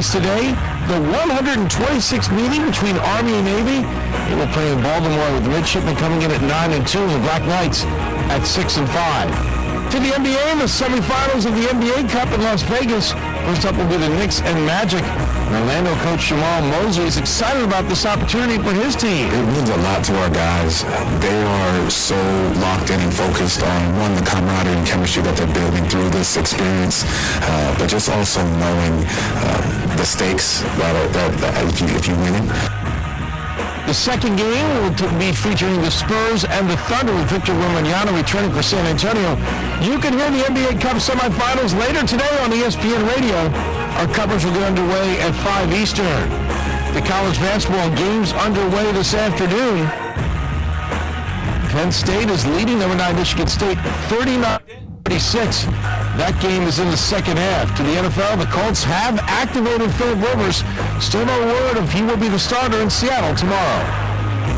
place today. The 126th meeting between Army and Navy. They will play in Baltimore with the midshipmen coming in at 9-2 and the Black Knights at 6-5. To the NBA, the semifinals of the NBA Cup in Las Vegas. First up will be the Knicks and Magic. And Orlando coach Jamal Mosley is excited about this opportunity for his team. It means a lot to our guys. They are so locked in and focused on, one, the camaraderie and chemistry that they're building through this experience, but just also knowing the stakes that if you win it. The second game will be featuring the Spurs and the Thunder with Victor Wembanyama returning for San Antonio. You can hear the NBA Cup semifinals later today on ESPN Radio. Our coverage will get underway at 5 Eastern. The college basketball games underway this afternoon. Penn State is leading number 9 Michigan State 39-36. That game is in the second half. To the NFL, the Colts have activated Philip Rivers. Still no word if he will be the starter in Seattle tomorrow.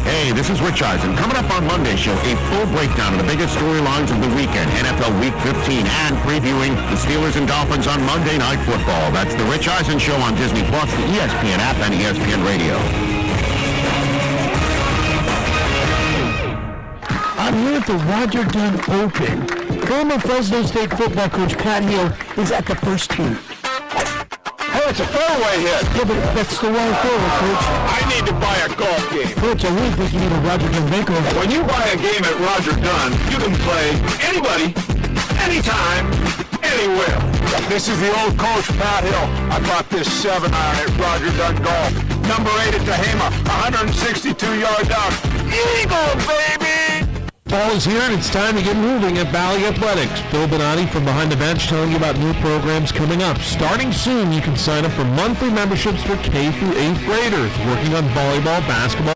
Hey, this is Rich Eisen. Coming up on Monday's show, a full breakdown of the biggest storylines of the weekend, NFL Week 15, and previewing the Steelers and Dolphins on Monday Night Football. That's the Rich Eisen Show on Disney+, the ESPN app, and ESPN Radio. I'm here at the Roger Dunn Open. Former Fresno State football coach Pat Hill is at the first tee. Oh, it's a fairway hit. Yeah, but that's the wrong fairway, Coach. I need to buy a golf game. Coach, I really think you need a Roger Dunn makeover. When you buy a game at Roger Dunn, you can play anybody, anytime, anywhere. This is the old coach, Pat Hill. I bought this 7-iron at Roger Dunn Golf. Number 8 at Tehama, 162 yards out. Eagle, baby! Fall is here and it's time to get moving at Valley Athletics. Phil Bonatti from Behind the Bench telling you about new programs coming up. Starting soon, you can sign up for monthly memberships for K through 8th graders working on volleyball, basketball,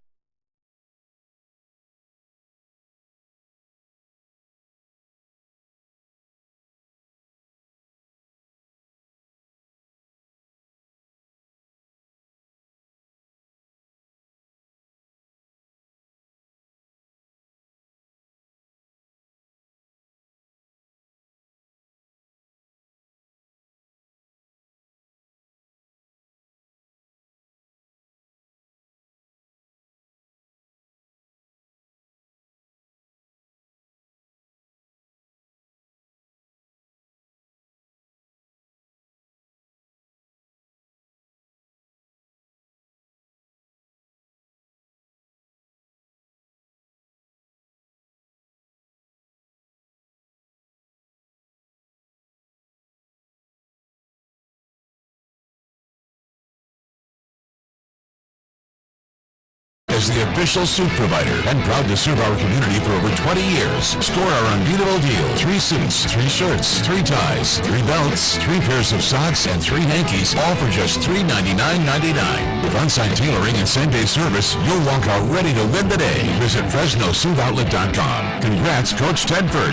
As the official suit provider and proud to serve our community for over 20 years. Score our unbeatable deal. 3 suits, 3 shirts, 3 ties, 3 belts, 3 pairs of socks, and 3 hankies, all for just $399.99. With on-site tailoring and same-day service, you'll walk out ready to win the day. Visit FresnoSuitOutlet.com. Congrats, Coach Tedford.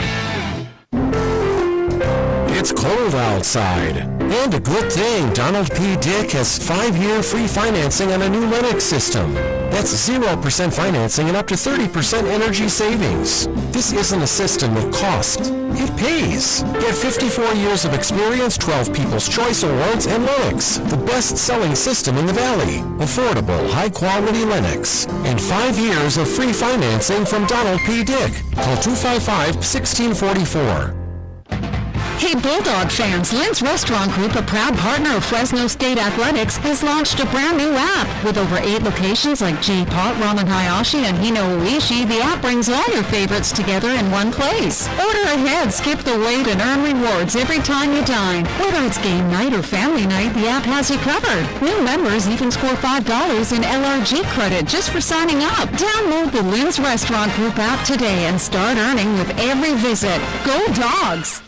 It's cold outside. And a good thing, Donald P. Dick has 5-year free financing on a new Lennox system. That's 0% financing and up to 30% energy savings. This isn't a system with cost. It pays. Get 54 years of experience, 12 People's Choice Awards, and Lennox, the best-selling system in the Valley. Affordable, high-quality Lennox. And 5 years of free financing from Donald P. Dick. Call 255-1644. Hey Bulldog fans, Lynn's Restaurant Group, a proud partner of Fresno State Athletics, has launched a brand new app. With over 8 locations like J-Pot, Ramen Hayashi, and Hino Uishi, the app brings all your favorites together in one place. Order ahead, skip the wait, and earn rewards every time you dine. Whether it's game night or family night, the app has you covered. New members even score $5 in LRG credit just for signing up. Download the Lynn's Restaurant Group app today and start earning with every visit. Go Dogs!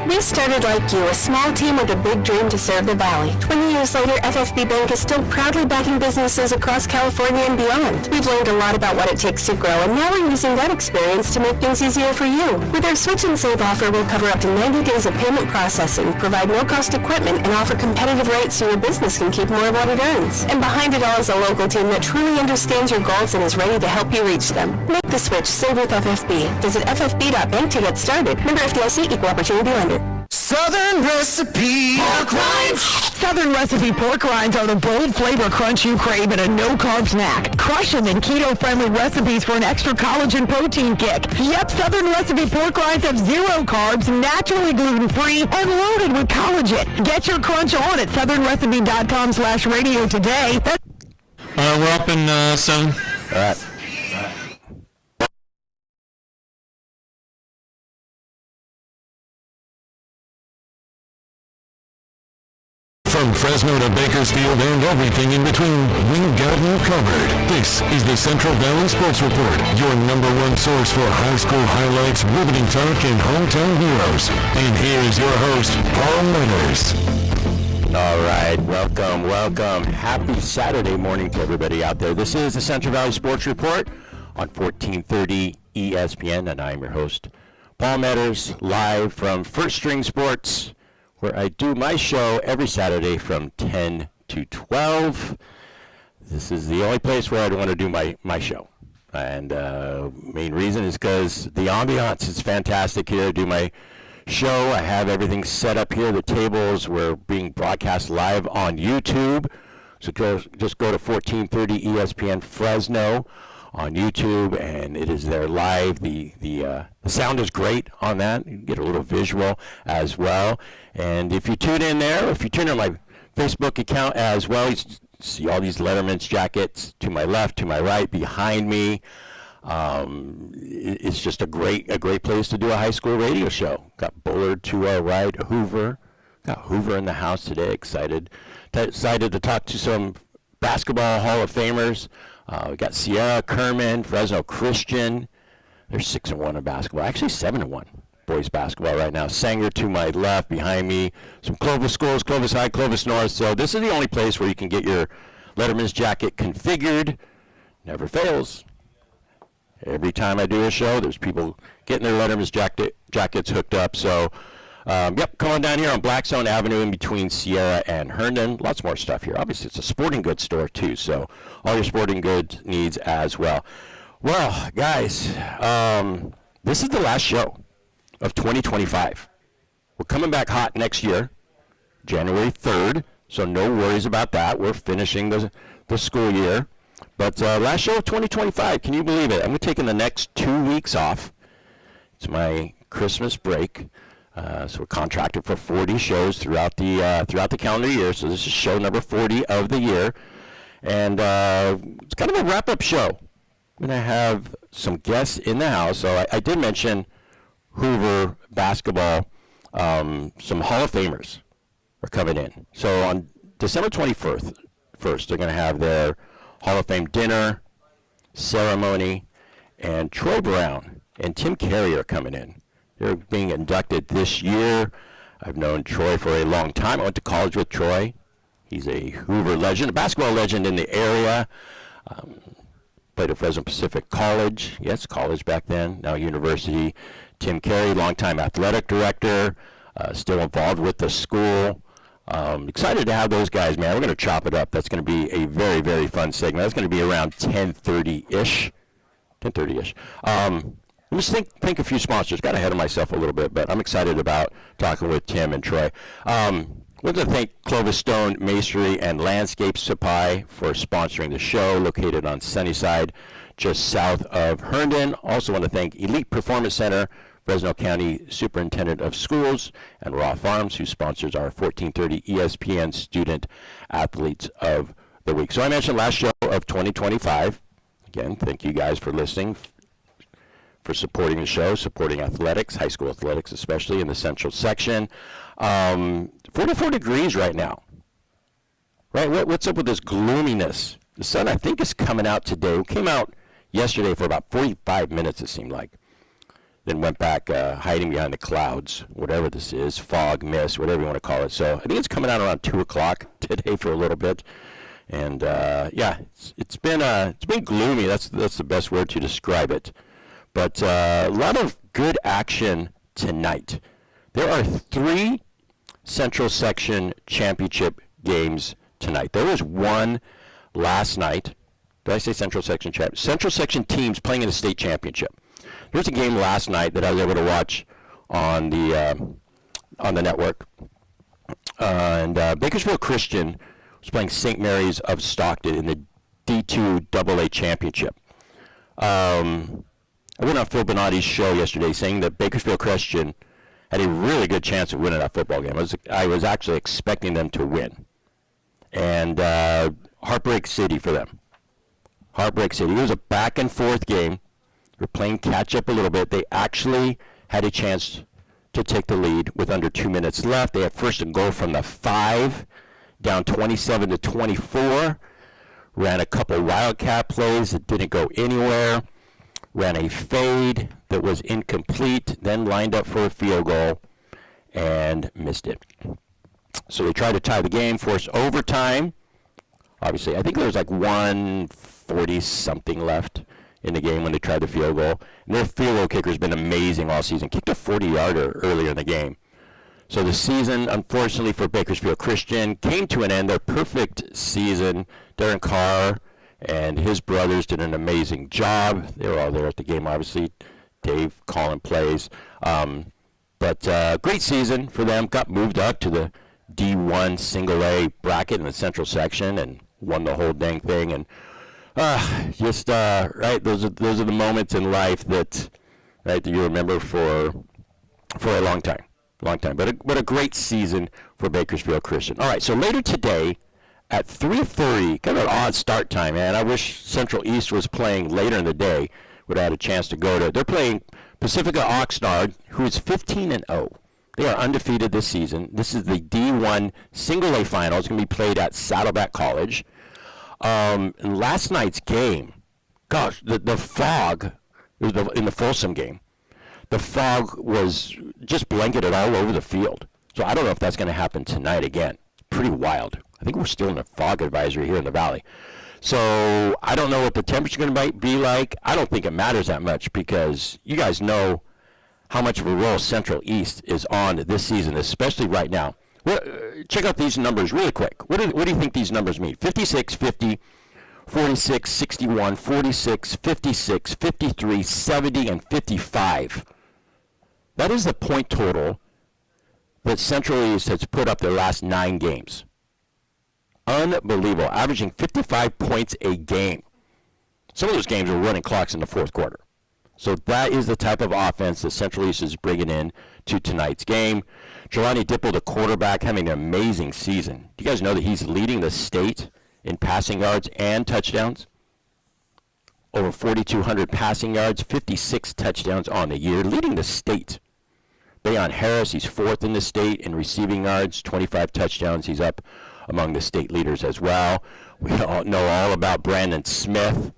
We started like you, a small team with a big dream to serve the Valley. 20 years later, FFB Bank is still proudly backing businesses across California and beyond. We've learned a lot about what it takes to grow, and now we're using that experience to make things easier for you. With our Switch and Save offer, we'll cover up to 90 days of payment processing, provide no-cost equipment, and offer competitive rates so your business can keep more of what it earns. And behind it all is a local team that truly understands your goals and is ready to help you reach them. Make the switch. Save with FFB. Visit ffb.bank to get started. Member FDIC, Equal Opportunity Lender. Say Southern Recipe Pork Rinds. Southern Recipe pork rinds are the bold flavor crunch you crave in a no-carb snack. Crush them in keto-friendly recipes for an extra collagen protein kick. Yep, Southern Recipe pork rinds have 0 carbs, naturally gluten-free, and loaded with collagen. Get your crunch on at southernrecipe.com/radio today. We're up in 7. All right. From Fresno to Bakersfield and everything in between, we've got you covered. This is the Central Valley Sports Report, your #1 source for high school highlights, riveting talk, and hometown heroes. And here's your host, Paul Leonard. All right, welcome. Happy Saturday morning to everybody out there. This is the Central Valley Sports Report on 1430 ESPN, and I'm your host, Paul Metters, live from First String Sports, where I do my show every Saturday from 10 to 12. This is the only place where I want to do my show. And main reason is because the ambiance is fantastic here. I do my show. I have everything set up here. The tables were being broadcast live on YouTube. So just go to 1430 ESPN Fresno on YouTube, and it is there live. The sound is great on that. You get a little visual as well. And if you tune in there, or if you tune in my Facebook account as well, you see all these Letterman's jackets to my left, to my right, behind me. It's just a great place to do a high school radio show. Got Bullard to our right, Hoover. Got Hoover in the house today. Excited to talk to some basketball Hall of Famers. We got Sierra Kerman, Fresno Christian. They're 6-1 in basketball. Actually 7-1 boys basketball right now. Sanger to my left, behind me. Some Clovis schools, Clovis High, Clovis North. So this is the only place where you can get your Letterman's jacket configured. Never fails. Every time I do a show, there's people getting their Letterman's jackets hooked up. So, yep, come on down here on Blackstone Avenue in between Sierra and Herndon. Lots more stuff here. Obviously, it's a sporting goods store, too, so all your sporting goods needs as well. Well, guys, this is the last show of 2025. We're coming back hot next year, January 3rd, so no worries about that. We're finishing the school year. But last show of 2025, can you believe it? I'm taking the next 2 weeks off. It's my Christmas break. So we're contracted for 40 shows throughout the calendar year. So this is show number 40 of the year. And it's kind of a wrap-up show. I'm going to have some guests in the house. So I did mention Hoover basketball. Some Hall of Famers are coming in. So on December 21st, they're going to have their Hall of Fame dinner, ceremony, and Troy Brown and Tim Carey are coming in. They're being inducted this year. I've known Troy for a long time. I went to college with Troy. He's a Hoover legend, a basketball legend in the area. Played at Fresno Pacific College. Yes, college back then, now university. Tim Carey, longtime athletic director, still involved with the school. Excited to have those guys, man. We're going to chop it up. That's going to be a very, very fun segment. That's going to be around 10:30-ish. 10:30-ish. Let me just think a few sponsors. Got ahead of myself a little bit, but I'm excited about talking with Tim and Troy. I want to thank Clovis Stone Masonry and Landscape Supply for sponsoring the show, located on Sunnyside, just south of Herndon. Also want to thank Elite Performance Center, Fresno County Superintendent of Schools, and Raw Farms, who sponsors our 1430 ESPN Student Athletes of the Week. So I mentioned last show of 2025. Again, thank you guys for listening, for supporting the show, supporting athletics, high school athletics, especially in the central section. 44 degrees right now. Right? What's up with this gloominess? The sun, I think, is coming out today. It came out yesterday for about 45 minutes, it seemed like. Then went back hiding behind the clouds, whatever this is, fog, mist, whatever you want to call it. So I think it's coming out around 2 o'clock today for a little bit. And, yeah, it's been gloomy. That's the best word to describe it. But a lot of good action tonight. There are 3 Central Section Championship games tonight. There was one last night. Did I say Central Section Championship? Central Section teams playing in the state championship. There's a game last night that I was able to watch on the on the network. And Bakersfield Christian was playing St. Mary's of Stockton in the D2 AA Championship. I went on Phil Bonatti's show yesterday saying that Bakersfield Christian had a really good chance of winning that football game. I was actually expecting them to win. And heartbreak city for them. Heartbreak city. It was a back and forth game. We're playing catch up a little bit. They actually had a chance to take the lead with under 2 minutes left. They had first and goal from the 5, down 27-24. Ran a couple wildcat plays that didn't go anywhere. Ran a fade that was incomplete, then lined up for a field goal and missed it. So they tried to tie the game, force overtime. Obviously, I think there was like 140-something left in the game when they tried the field goal. And their field goal kicker has been amazing all season. Kicked a 40-yarder earlier in the game. So the season, unfortunately for Bakersfield Christian, came to an end. Their perfect season. Darren Carr and his brothers did an amazing job. They were all there at the game, obviously. Dave calling plays. But great season for them. Got moved up to the D1 single A bracket in the central section and won the whole dang thing. And right, those are the moments in life that you remember for a long time. But a great season for Bakersfield Christian. All right, so later today at 3:30, kind of an odd start time, man. I wish Central East was playing later in the day. Would have had a chance to go to. They're playing Pacifica Oxnard, who is 15-0. They are undefeated this season. This is the D1 Single A final. It's going to be played at Saddleback College. And last night's game, gosh, the fog, in the Folsom game, the fog was just blanketed all over the field. So I don't know if that's going to happen tonight again. Pretty wild. I think we're still in a fog advisory here in the Valley. So I don't know what the temperature is going to be like. I don't think it matters that much because you guys know how much of a roll Central East is on this season, especially right now. Check out these numbers really quick. What do you think these numbers mean? 56, 50, 46, 61, 46, 56, 53, 70, and 55. That is the point total that Central East has put up their last 9 games. Unbelievable. Averaging 55 points a game. Some of those games were running clocks in the fourth quarter. So that is the type of offense that Central East is bringing in to tonight's game. Jelani Dipple, the quarterback, having an amazing season. Do you guys know that he's leading the state in passing yards and touchdowns? Over 4,200 passing yards, 56 touchdowns on the year, leading the state. Bayon Harris, he's 4th in the state in receiving yards, 25 touchdowns. He's up among the state leaders as well. We all know all about Brandon Smith.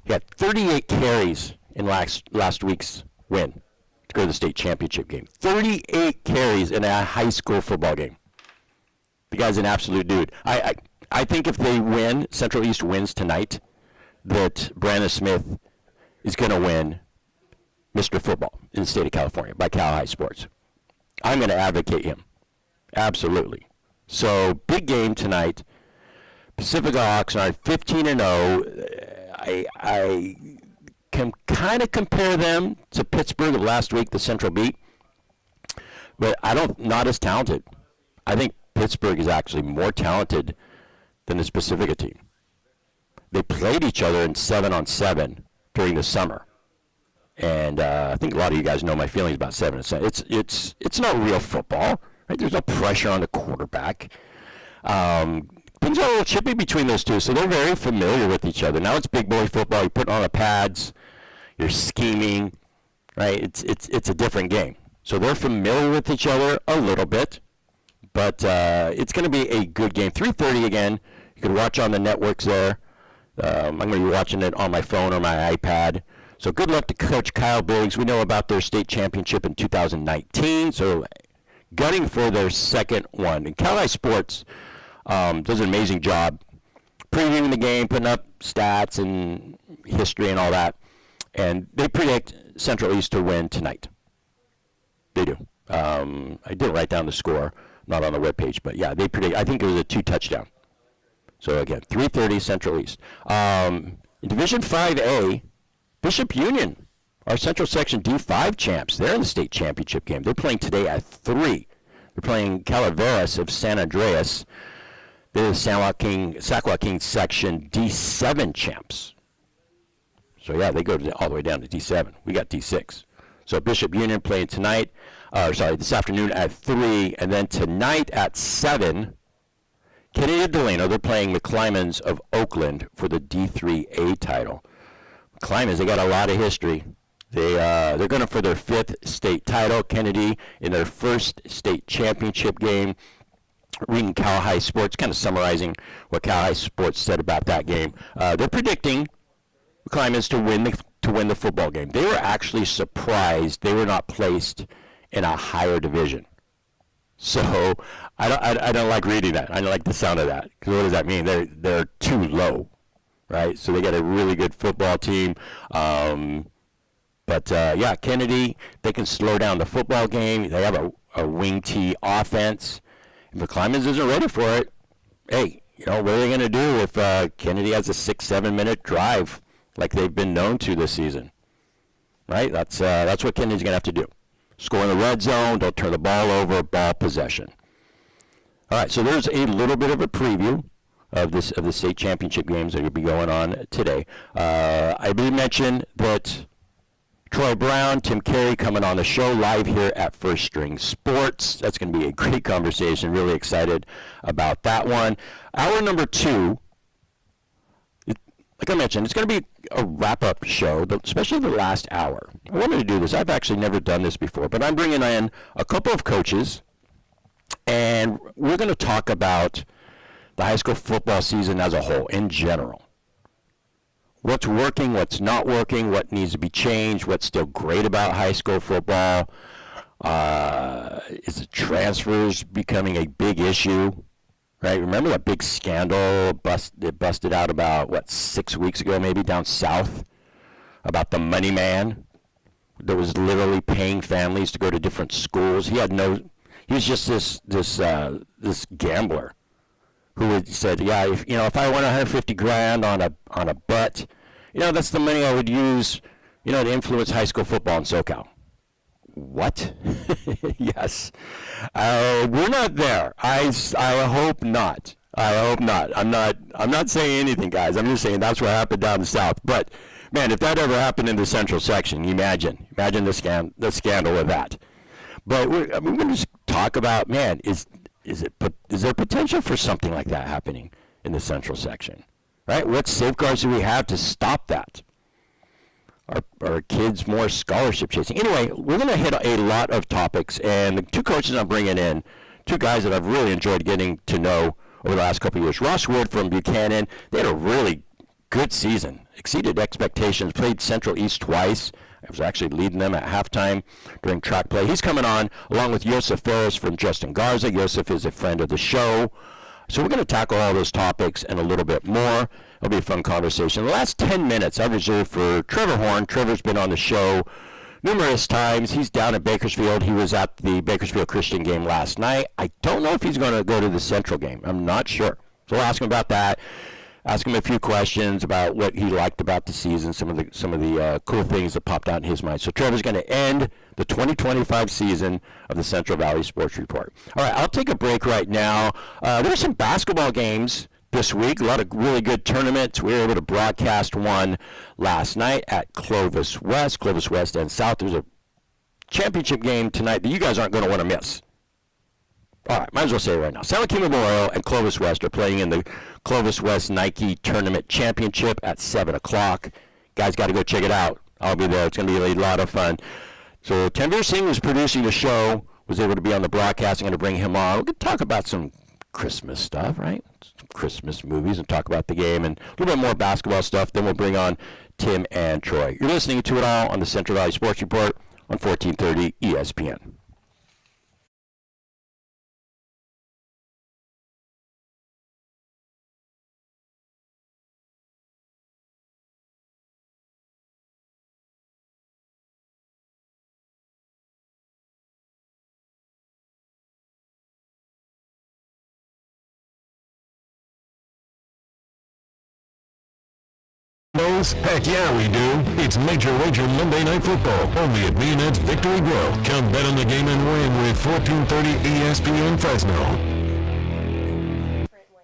He had 38 carries in last week's win to go to the state championship game. 38 carries in a high school football game. The guy's an absolute dude. I think if they win, Central East wins tonight, that Brandon Smith is going to win Mr. Football in the state of California by Cal High Sports. I'm going to advocate him. Absolutely. So, big game tonight. Pacifica Oxnard, 15-0. I can kind of compare them to Pittsburgh of last week, the Central beat. But not as talented. I think Pittsburgh is actually more talented than the Pacifica team. They played each other in 7-on-7 during the summer. And I think a lot of you guys know my feelings about 7-on-7. It's not real football. Right? There's no pressure on the quarterback. Things are a little chippy between those two, so they're very familiar with each other. Now it's big boy football. You put on the pads. You're scheming. Right? It's a different game. So they're familiar with each other a little bit. But it's going to be a good game. 3:30 again. You can watch on the networks there. I'm going to be watching it on my phone or my iPad. So good luck to Coach Kyle Biggs. We know about their state championship in 2019. So gunning for their second one. And Cal High Sports does an amazing job previewing the game, putting up stats and history and all that. And they predict Central East to win tonight. They do. I didn't write down the score, not on the webpage, but yeah, they predict. I think it was a 2-touchdown. So again, 3:30 Central East. In Division 5A, Bishop Union Our Central Section D5 champs, they're in the state championship game. They're playing today at 3. They're playing Calaveras of San Andreas. They're the Sac-Joaquin Section D7 champs. So, yeah, they go all the way down to D7. We got D6. So Bishop Union playing this afternoon at 3, and then tonight at 7, Kennedy Delano, they're playing McClymans of Oakland for the D3A title. McClymans, they got a lot of history. They're going for their 5th state title. Kennedy in their first state championship game. Reading Cal High Sports, kind of summarizing what Cal High Sports said about that game. They're predicting McClymans to win the football game. They were actually surprised they were not placed in a higher division. So I don't like reading that. I don't like the sound of that. Because what does that mean? They're too low, right? So they got a really good football team. But Kennedy, they can slow down the football game. They have a wing T offense. If McClymans isn't ready for it, hey, what are they going to do if Kennedy has a 6-7 minute drive like they've been known to this season? Right? That's what Kennedy's going to have to do. Score in the red zone, don't turn the ball over, ball possession. All right, so there's a little bit of a preview of the state championship games that will be going on today. I did mention that Troy Brown, Tim Carey coming on the show live here at First String Sports. That's going to be a great conversation. Really excited about that one. Hour number 2, like I mentioned, it's going to be a wrap-up show, especially the last hour. I wanted to do this. I've actually never done this before, but I'm bringing in a couple of coaches, and we're going to talk about the high school football season as a whole, in general. What's working, what's not working, what needs to be changed, what's still great about high school football. Is the transfers becoming a big issue? Right? Remember that big scandal that busted out about, 6 weeks ago maybe down south about the money man that was literally paying families to go to different schools. He was just this gambler who had said, if I won 150 grand on a bet, that's the money I would use, to influence high school football in SoCal. What? Yes. We're not there. I hope not. I hope not. I'm not saying anything, guys. I'm just saying that's what happened down the south. But man, if that ever happened in the Central Section, imagine the scandal of that. But we're going to just talk about, man, is there potential for something like that happening in the Central Section? Right? What safeguards do we have to stop that? Are kids more scholarship chasing? Anyway, we're going to hit a lot of topics, and the 2 coaches I'm bringing in, 2 guys that I've really enjoyed getting to know over the last couple of years. Ross Wood from Buchanan, they had a really good season, exceeded expectations, played Central East twice. I was actually leading them at halftime during track play. He's coming on along with Yosef Ferris from Justin Garza. Yosef is a friend of the show. So we're going to tackle all those topics and a little bit more. It'll be a fun conversation. The last 10 minutes I've reserved for Trevor Horn. Trevor's been on the show numerous times. He's down at Bakersfield. He was at the Bakersfield Christian game last night. I don't know if he's going to go to the Central game. I'm not sure. So we'll ask him about that. Ask him a few questions about what he liked about the season, some of the cool things that popped out in his mind. So Trevor's going to end the 2025 season of the Central Valley Sports Report. All right, I'll take a break right now. There were some basketball games this week, a lot of really good tournaments. We were able to broadcast one last night at Clovis West and South. There's a championship game tonight that you guys aren't going to want to miss. All right, might as well say it right now. San Joaquin Memorial and Clovis West are playing in the Clovis West Nike Tournament Championship at 7 o'clock. Guys got to go check it out. I'll be there. It's going to be a lot of fun. So Tanvir Singh was producing the show, was able to be on the broadcast. I'm going to bring him on. We're going to talk about some Christmas stuff, right? Some Christmas movies and talk about the game and a little bit more basketball stuff. Then we'll bring on Tim and Troy. You're listening to it all on the Central Valley Sports Report on 1430 ESPN. Mondays? Heck yeah, we do. It's Major Wager Monday Night Football, only at B&Ed's Victory Grill. Come bet on the game and win with 1430 ESPN Fresno.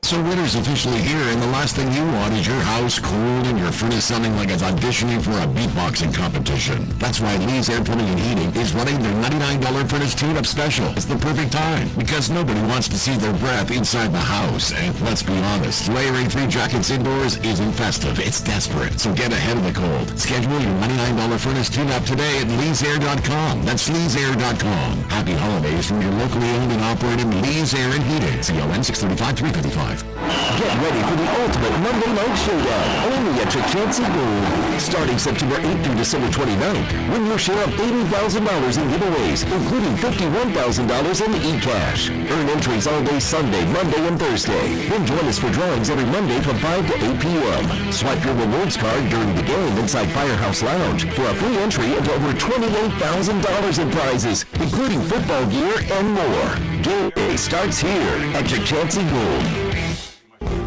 So winter's officially here, and the last thing you want is your house cold and your furnace sounding like it's auditioning for a beatboxing competition. That's why Lee's Air Plumbing and Heating is running their $99 furnace tune-up special. It's the perfect time, because nobody wants to see their breath inside the house. And let's be honest, layering 3 jackets indoors isn't festive, it's desperate. So get ahead of the cold. Schedule your $99 furnace tune-up today at leesair.com. That's leesair.com. Happy holidays from your locally owned and operated Lee's Air and Heating. CON 635-355. Get ready for the ultimate Monday Night Showdown, only at Chichancy Gold. Starting September 8th through December 29th, win your share of $80,000 in giveaways, including $51,000 in e-cash. Earn entries all day Sunday, Monday, and Thursday. Then join us for drawings every Monday from 5 to 8 p.m. Swipe your rewards card during the game inside Firehouse Lounge for a free entry into over $28,000 in prizes, including football gear and more. Game day starts here at Chichancy Gold.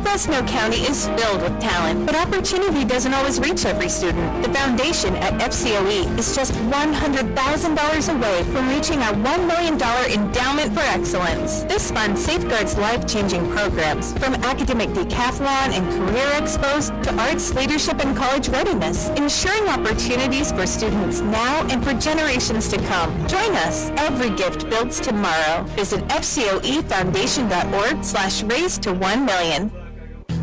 Fresno County is filled with talent, but opportunity doesn't always reach every student. The foundation at FCOE is just $100,000 away from reaching our $1 million endowment for excellence. This fund safeguards life-changing programs, from academic decathlon and career expos to arts, leadership, and college readiness, ensuring opportunities for students now and for generations to come. Join us. Every gift builds tomorrow. Visit fcoefoundation.org/raise to 1 million.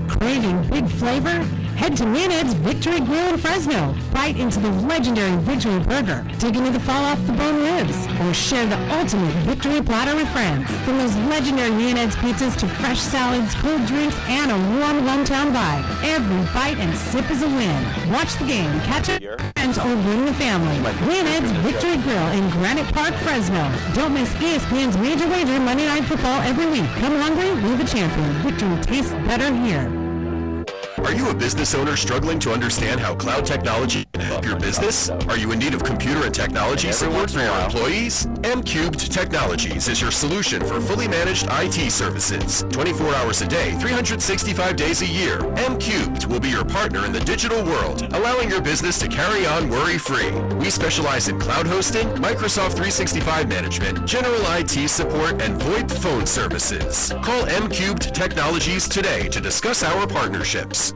Craving big flavor? Head to Minet's Victory Grill in Fresno. Bite into the legendary Victory Burger. Dig into the fall-off-the-bone ribs. Or share the ultimate Victory Platter with friends. From those legendary Minet's pizzas to fresh salads, cold drinks, and a warm hometown vibe. Every bite and sip is a win. Watch the game, catch up with friends, or bring the family. Minet's Victory Grill in Granite Park, Fresno. Don't miss ESPN's Major Wager Monday Night Football every week. Come hungry, leave a champion. Victory tastes better here. Are you a business owner struggling to understand how cloud technology can help your business? Are you in need of computer and technology support for your employees? M-Cubed Technologies is your solution for fully managed IT services. 24 hours a day, 365 days a year. M-Cubed will be your partner in the digital world, allowing your business to carry on worry-free. We specialize in cloud hosting, Microsoft 365 management, general IT support, and VoIP phone services. Call M-Cubed Technologies today to discuss our partnerships.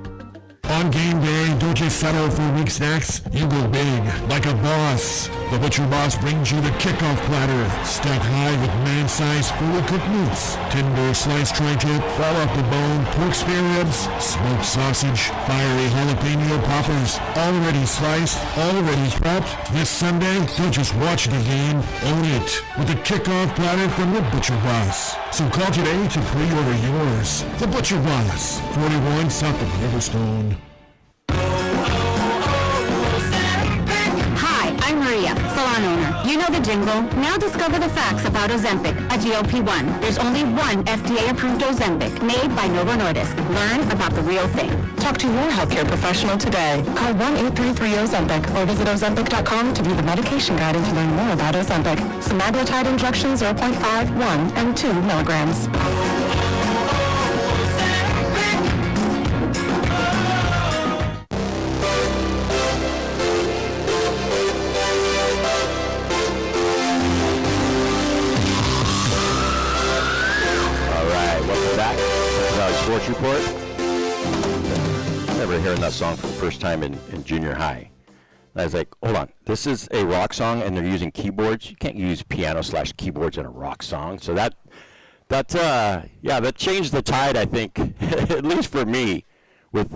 On game day, don't just settle for weak snacks. You go big, like a boss. The Butcher Boss brings you the kickoff platter, stacked high with man-sized fully cooked meats, tender sliced tri-tip, fall off the bone, pork spare ribs, smoked sausage, fiery jalapeno poppers, already sliced, already prepped. This Sunday, don't just watch the game, own it with the kickoff platter from the Butcher Boss. So call today to pre-order yours. The Butcher Boss, 41 south of Riverstone. Hi, I'm Maria, salon owner. You know the jingle. Now discover the facts about Ozempic, a GLP-1. There's only one FDA-approved Ozempic made by Novo Nordisk. Learn about the real thing. Talk to your healthcare professional today. Call 1-833-OZEMPIC or visit Ozempic.com to view the medication guide and to learn more about Ozempic. Semaglutide injections 0.5, 1, and 2 milligrams. Sports Report. I remember hearing that song for the first time in junior high. And I was like, hold on, this is a rock song and they're using keyboards? You can't use piano/keyboards in a rock song. So that changed the tide, I think, at least for me, with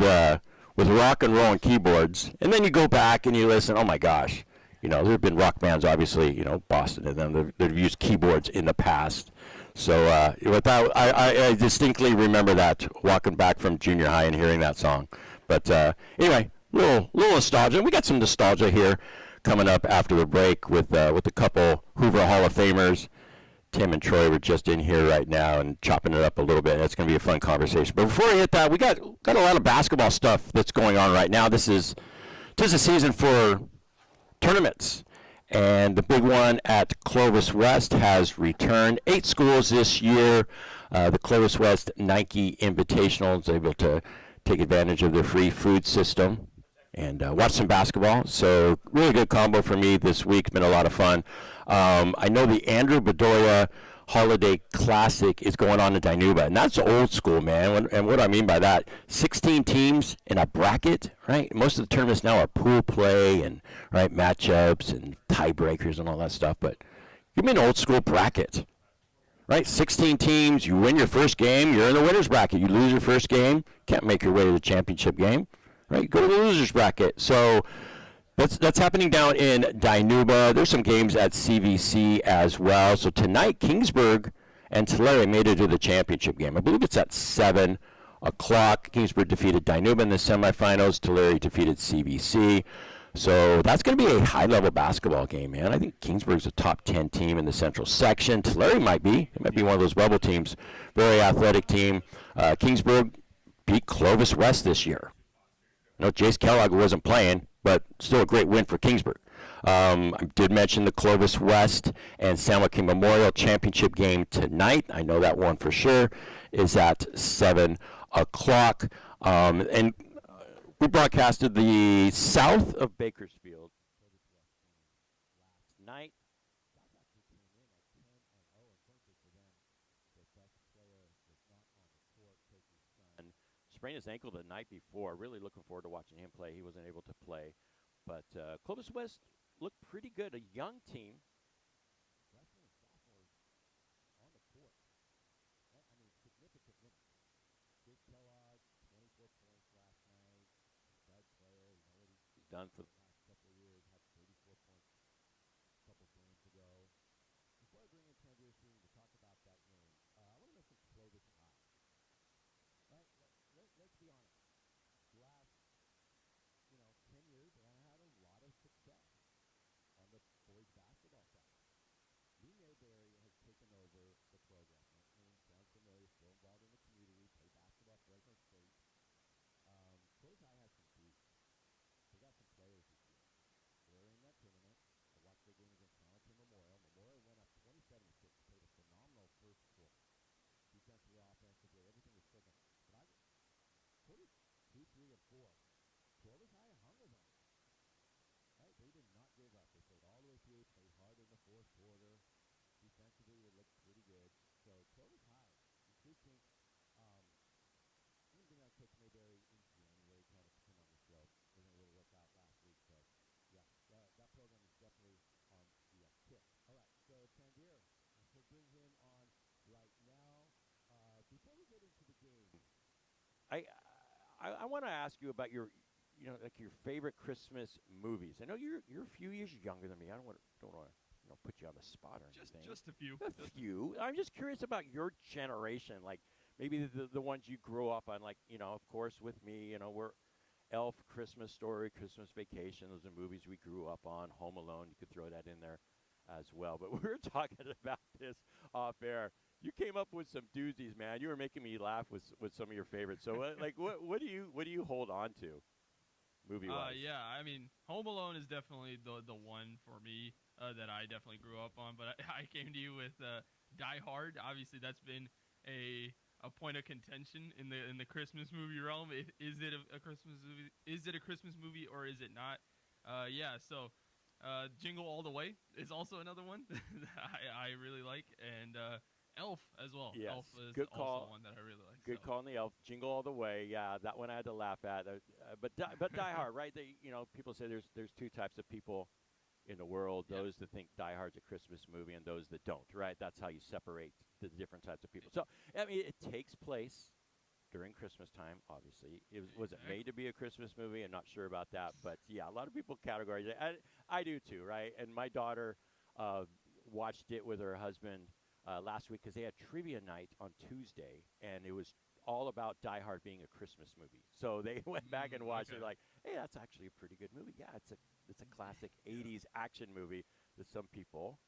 rock and roll and keyboards. And then you go back and you listen, oh my gosh, there have been rock bands, obviously, Boston and them, that have used keyboards in the past. So with that, I distinctly remember that, walking back from junior high and hearing that song. But anyway, little nostalgia. We got some nostalgia here coming up after the break with a couple Hoover Hall of Famers. Tim and Troy were just in here right now and chopping it up a little bit. That's going to be a fun conversation. But before we hit that, we got a lot of basketball stuff that's going on right now. This is a season for tournaments. And the big one at Clovis West has returned. 8 schools this year. The Clovis West Nike Invitational is able to take advantage of their free food system and watch some basketball. So really good combo for me this week. Been a lot of fun. I know the Andrew Bedoya Holiday Classic is going on in Dinuba, and that's old school, man. And what I mean by that, 16 teams in a bracket, right? Most of the tournaments now are pool play and right matchups and tiebreakers and all that stuff. But give me an old school bracket, right? 16 teams. You win your first game, you're in the winners bracket. You lose your first game, can't make your way to the championship game, right? Go to the losers bracket. So that's happening down in Dinuba. There's some games at CVC as well. So tonight, Kingsburg and Tulare made it to the championship game. I believe it's at 7 o'clock. Kingsburg defeated Dinuba in the semifinals. Tulare defeated CVC. So that's going to be a high-level basketball game, man. I think Kingsburg's a top 10 team in the central section. Tulare might be. It might be one of those bubble teams. Very athletic team. Kingsburg beat Clovis West this year. I know Jace Kellogg wasn't playing, but still a great win for Kingsburg. I did mention the Clovis West and San Joaquin Memorial Championship game tonight. I know that one for sure is at 7 o'clock. And we broadcasted the south of Bakersfield last night. Sprained his ankle the night before. Really looking forward to watching him play. He wasn't able to play. But Clovis West looked pretty good. A young team. Freshmen and sophomores on the court. I mean, significant winners. Jake Kellogg, 24 points last night. Stud player. You know what he's done for the last couple of years. Had 34 points a couple games ago. Before I bring in Tanvir Singh to talk about that game, I want to mention Clovis High. Right? Let's be honest. The last, 10 years, Atlanta had a lot of success on the boys basketball side. Lee Mayberry has taken over the program. Name sounds familiar, still involved in the community, play basketball for Fresno State. Clovis High has some dudes. They got some players this year. They're in that tournament. I watched their game against San Joaquin Memorial. Memorial went up 27-6, played a phenomenal first quarter. Defensively, offensively, everything was clicking. But quarters 2, 3, and 4, Clovis High hung with them. Right? They did not give up. They played all the way through, played hard in the fourth quarter. Defensively, they looked pretty good. So Clovis High, increasing. I'm going to bring on Coach Mayberry in January, kind of pin on the show. Wasn't able to work out last week, so yeah, that program is definitely on the uptick. All right, so Tanvir, we'll bring him on right now. Before we get into the game, I want to ask you about your favorite Christmas movies. I know you're a few years younger than me. I don't want to put you on the spot or anything. Just a few. A few. I'm just curious about your generation, like maybe the ones you grew up on. Like of course, with me, we're Elf, Christmas Story, Christmas Vacation. Those are movies we grew up on. Home Alone. You could throw that in there as well. But we were talking about this off air. You came up with some doozies, man. You were making me laugh with some of your favorites. So, what do you hold on to, movie-wise? Yeah, I mean, Home Alone is definitely the one for me that I definitely grew up on. But I came to you with Die Hard. Obviously, that's been a point of contention in the Christmas movie realm. Is it a Christmas movie? Is it a Christmas movie or is it not? Yeah. So, Jingle All the Way is also another one that I really like, and Elf as well. Yes. Elf is Good also call. one that I really like. Good call on the Elf. Jingle All the Way. Yeah, that one I had to laugh at. But Die Hard, right? People say there's two types of people in the world: those that think Die Hard's a Christmas movie and those that don't. Right? That's how you separate the different types of people. So I mean, it takes place during Christmas time. Obviously, was it made to be a Christmas movie? I'm not sure about that, but yeah, a lot of people categorize it. I do too, right? And my daughter watched it with her husband last week because they had trivia night on Tuesday, and it was all about Die Hard being a Christmas movie. So they went back and watched it, like, hey, that's actually a pretty good movie. Yeah, it's a classic '80s action movie that some people,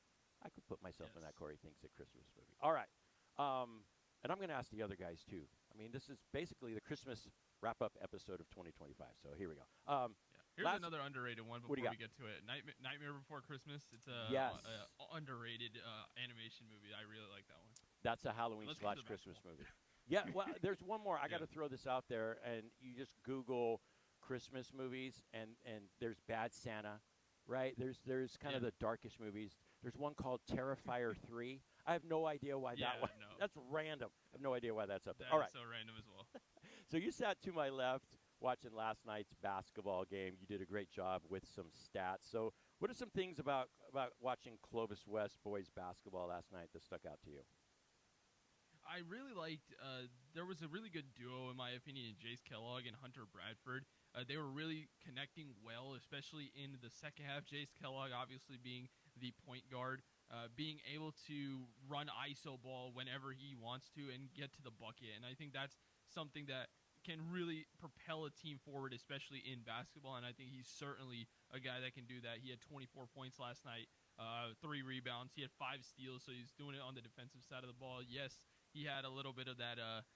I could put myself in that Corey thinks a Christmas movie. All right, and I'm going to ask the other guys too. I mean, this is basically the Christmas wrap-up episode of 2025. So here we go. Here's another underrated one before we get to it. Nightmare Before Christmas. It's a underrated animation movie. I really like that one. That's a Halloween / Christmas movie. Yeah, well, there's one more. I got to throw this out there, and you just Google Christmas movies, and there's Bad Santa, right? There's kind of the darkest movies. There's one called Terrifier 3. I have no idea why that one. No. That's random. I have no idea why that's up there. That All is right. so random as well. So you sat to my left watching last night's basketball game. You did a great job with some stats. So what are some things about watching Clovis West boys basketball last night that stuck out to you? I really liked, there was a really good duo, in my opinion, in Jace Kellogg and Hunter Bradford. They were really connecting well, especially in the second half. Jace Kellogg obviously being the point guard, being able to run ISO ball whenever he wants to and get to the bucket. And I think that's something that can really propel a team forward, especially in basketball. And I think he's certainly a guy that can do that. He had 24 points last night, 3 rebounds. He had 5 steals, so he's doing it on the defensive side of the ball. Yes, he had a little bit of that a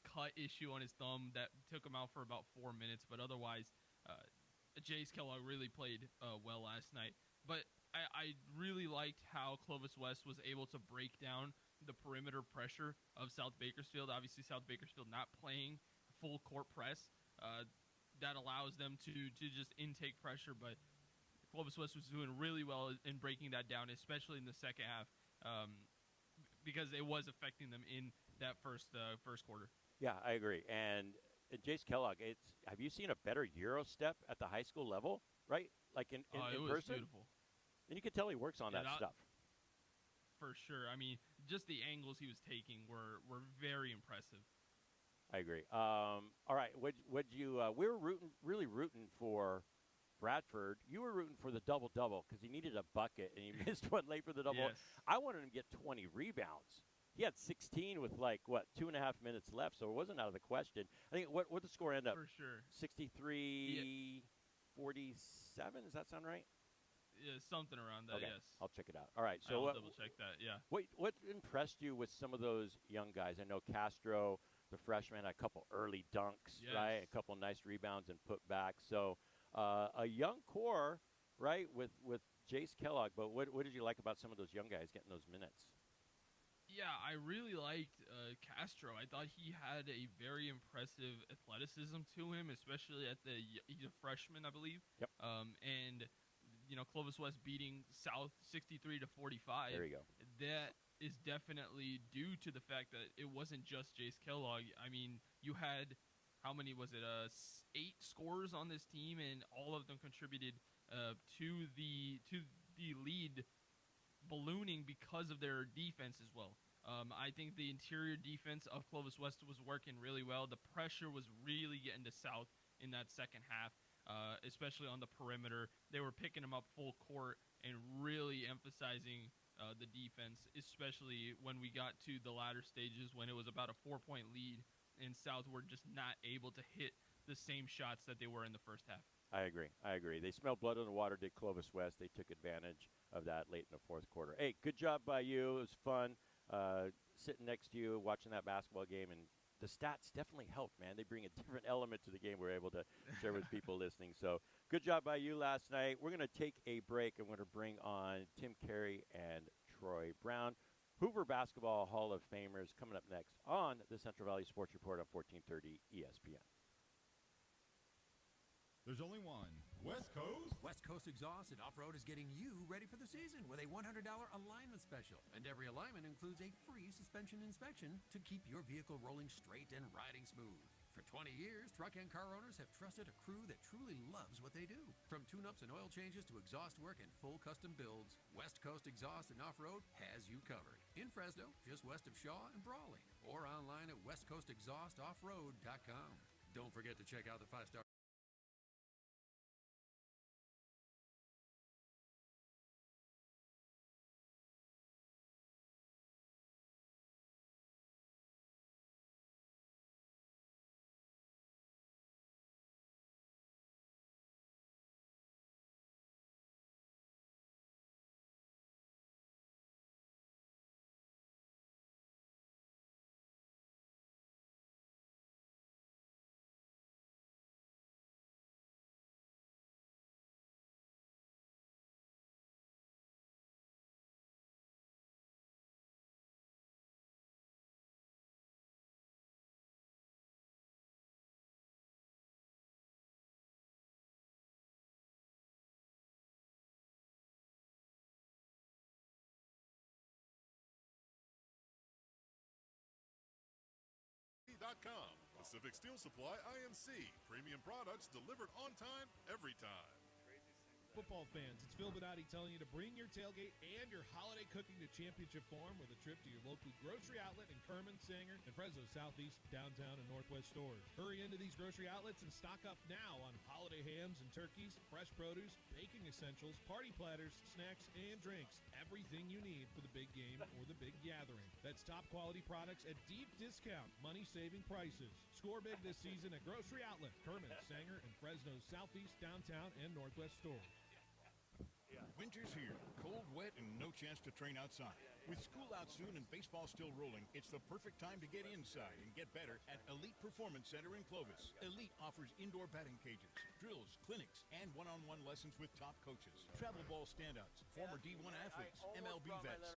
cut issue on his thumb that took him out for about 4 minutes, but otherwise, Jace Kellogg really played well last night. But I really liked how Clovis West was able to break down the perimeter pressure of South Bakersfield. Obviously, South Bakersfield not playing full court press. That allows them to just intake pressure, but Clovis West was doing really well in breaking that down, especially in the second half. Because it was affecting them in that first quarter. Yeah, I agree. And Jace Kellogg, have you seen a better Euro step at the high school level, right? Like in it was person? Beautiful. And you could tell he works on that stuff. For sure. I mean, just the angles he was taking were very impressive. I agree. All right, would you? We were really rooting for Bradford. You were rooting for the double-double because he needed a bucket, and he missed one late for the double. Yes. I wanted him to get 20 rebounds. He had 16 with 2.5 minutes left, so it wasn't out of the question. I think what the score end up? For sure. 63-47. Does that sound right? Yeah, something around that. Okay. Yes. I'll check it out. All right. So I'll double check that. Yeah. What impressed you with some of those young guys? I know Castro, the freshman, had a couple early dunks, Yes. right? A couple nice rebounds and putbacks. So a young core, right, with Jace Kellogg. But what did you like about some of those young guys getting those minutes? Yeah, I really liked Castro. I thought he had a very impressive athleticism to him, especially at he's a freshman, I believe. Yep. And Clovis West beating South 63-45. There you go. That is definitely due to the fact that it wasn't just Jace Kellogg. I mean, you had, how many was it? 8 scorers on this team, and all of them contributed to the lead ballooning because of their defense as well. I think the interior defense of Clovis West was working really well. The pressure was really getting to South in that second half, especially on the perimeter. They were picking them up full court and really emphasizing the defense, especially when we got to the latter stages when it was about a 4-point lead and South were just not able to hit the same shots that they were in the first half. I agree. They smelled blood on the water, did Clovis West. They took advantage of that late in the fourth quarter. Hey, good job by you. It was fun sitting next to you, watching that basketball game, and the stats definitely helped, man. They bring a different element to the game we're able to share with people listening. So good job by you last night. We're going to take a break, and we're going to bring on Tim Carey and Troy Brown, Hoover Basketball Hall of Famers, coming up next on the Central Valley Sports Report on 1430 ESPN. There's only one. West Coast? West Coast Exhaust and Off-Road is getting you ready for the season with a $100 alignment special. And every alignment includes a free suspension inspection to keep your vehicle rolling straight and riding smooth. For 20 years, truck and car owners have trusted a crew that truly loves what they do. From tune-ups and oil changes to exhaust work and full custom builds, West Coast Exhaust and Off-Road has you covered. In Fresno, just west of Shaw and Brawley, or online at westcoastexhaustoffroad.com. Don't forget to check out the 5-star PacificSteelSupply.com. Pacific Steel Supply INC. Premium products delivered on time, every time. Football fans, it's Phil Benatti telling you to bring your tailgate and your holiday cooking to Championship Farm with a trip to your local grocery outlet in Kerman, Sanger, and Fresno Southeast, downtown, and Northwest stores. Hurry into these grocery outlets and stock up now on holiday hams and turkeys, fresh produce, baking essentials, party platters, snacks, and drinks. Everything you need for the big game or the big gathering. That's top quality products at deep discount, money-saving prices. Score big this season at Grocery Outlet, Kerman, Sanger, and Fresno Southeast, downtown, and Northwest stores. Winter's here. Cold, wet, and no chance to train outside. With school out soon and baseball still rolling, it's the perfect time to get inside and get better at Elite Performance Center in Clovis. Elite offers indoor batting cages, drills, clinics, and one-on-one lessons with top coaches, travel ball standouts, former D1 athletes, MLB vets.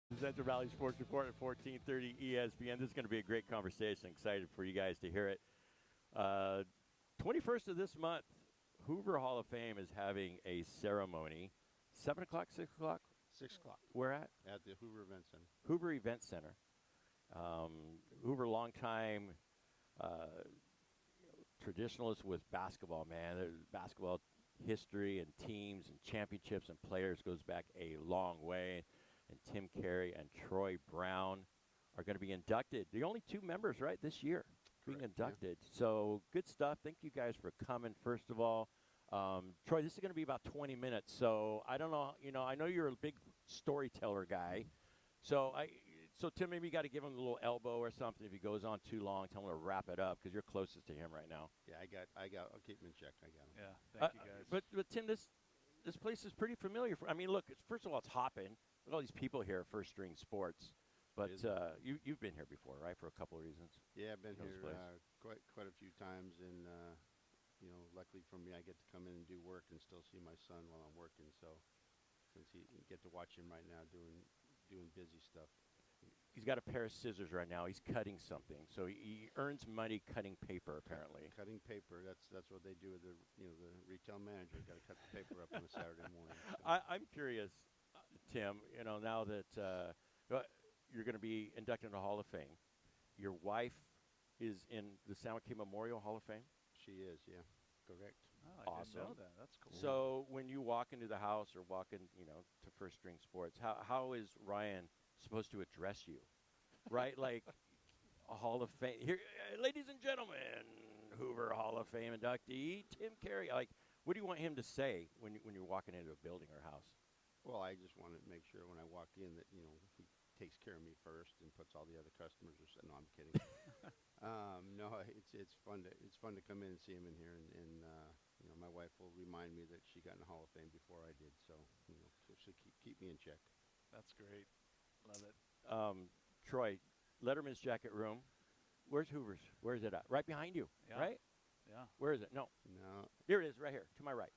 Present the Rally Sports Report at 1430 ESPN. This is going to be a great conversation. Excited for you guys to hear it. 21st of this month, Hoover Hall of Fame is having a ceremony. 7 o'clock, 6 o'clock? 6 o'clock. Where at? At the Hoover Event Center. Hoover Event Center. Hoover, longtime traditionalist with basketball, man. There's basketball history and teams and championships and players goes back a long way. And Tim Carey and Troy Brown are going to be inducted. The only two members, right, this year being inducted. Yeah. So good stuff. Thank you guys for coming, first of all. Troy, this is going to be about 20 minutes. So I don't know, I know you're a big storyteller guy. So Tim, maybe you got to give him a little elbow or something. If he goes on too long, tell him to wrap it up because you're closest to him right now. Yeah, I'll keep him in check. I got him. Yeah, thank you guys. But Tim, this place is pretty familiar. Look, first of all, it's hopping. Look at all these people here at First String Sports. But you've been here before, right, for a couple of reasons? Yeah, I've been here quite a few times, and luckily for me, I get to come in and do work and still see my son while I'm working. So, since he get to watch him right now doing busy stuff. He's got a pair of scissors right now. He's cutting something, so he earns money cutting paper. Apparently, cutting paper. That's what they do with the retail manager. Got to cut the paper up on a Saturday morning. So. I'm curious, Tim. Now that you're going to be inducted into the Hall of Fame, your wife is in the San Joaquin Memorial Hall of Fame. She is, yeah, correct. Oh, I didn't know that. That's cool. So when you walk into the house or walk in, to First String Sports, how is Ryan supposed to address you, right? Like a Hall of Fame. Here, ladies and gentlemen, Hoover Hall of Fame inductee Tim Carey. Like, what do you want him to say when you're walking into a building or house? Well, I just want to make sure when I walk in that he takes care of me first and puts all the other customers. No, I'm kidding. No, it's fun to come in and see him in here, and you know, my wife will remind me that she got in the Hall of Fame before I did. So, you know, she'll keep me in check. That's great. Love it. Troy, Letterman's Jacket Room. Where's Hoover's? Where's it at? Right behind you, Yeah. right? Yeah. Where is it? No. No. Here it is, right here, to my right.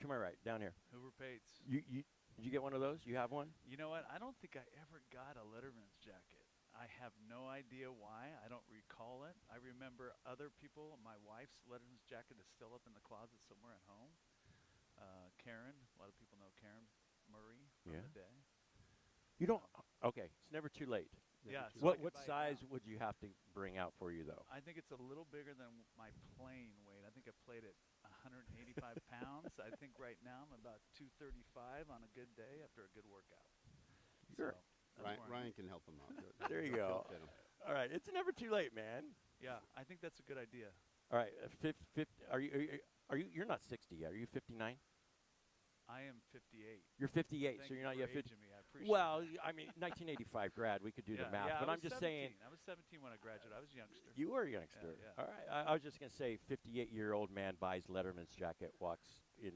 To my right, down here. Hoover Pates. Did you get one of those? You have one? You know what? I don't think I ever got a Letterman's jacket. I have no idea why. I don't recall it. I remember other people. My wife's Letterman's jacket is still up in the closet somewhere at home. Karen, a lot of people know Karen Murray from Yeah. the day. You don't. Okay, it's never too late. Yeah. So I What could buy it size now. would you have to bring out for you though? I think it's a little bigger than my playing weight. I think I played at 185 pounds. I think right now I'm about 235 on a good day after a good workout. Sure. So that's where I'm Ryan can help him out. There you He'll go. fit him. All right, it's never too late, man. Yeah, I think that's a good idea. All right, are you? You're not 60 yet. Are you 59? I am 58. You're 58, Thank so you're you not for yet 50. aging me. I appreciate Well, it. I mean, 1985 grad. We could do the math, yeah, but I I'm was just 17. saying. I was 17 when I graduated. I was a youngster. You were a youngster. Yeah. All right. I was just gonna say, 58-year-old man buys Letterman's jacket, walks in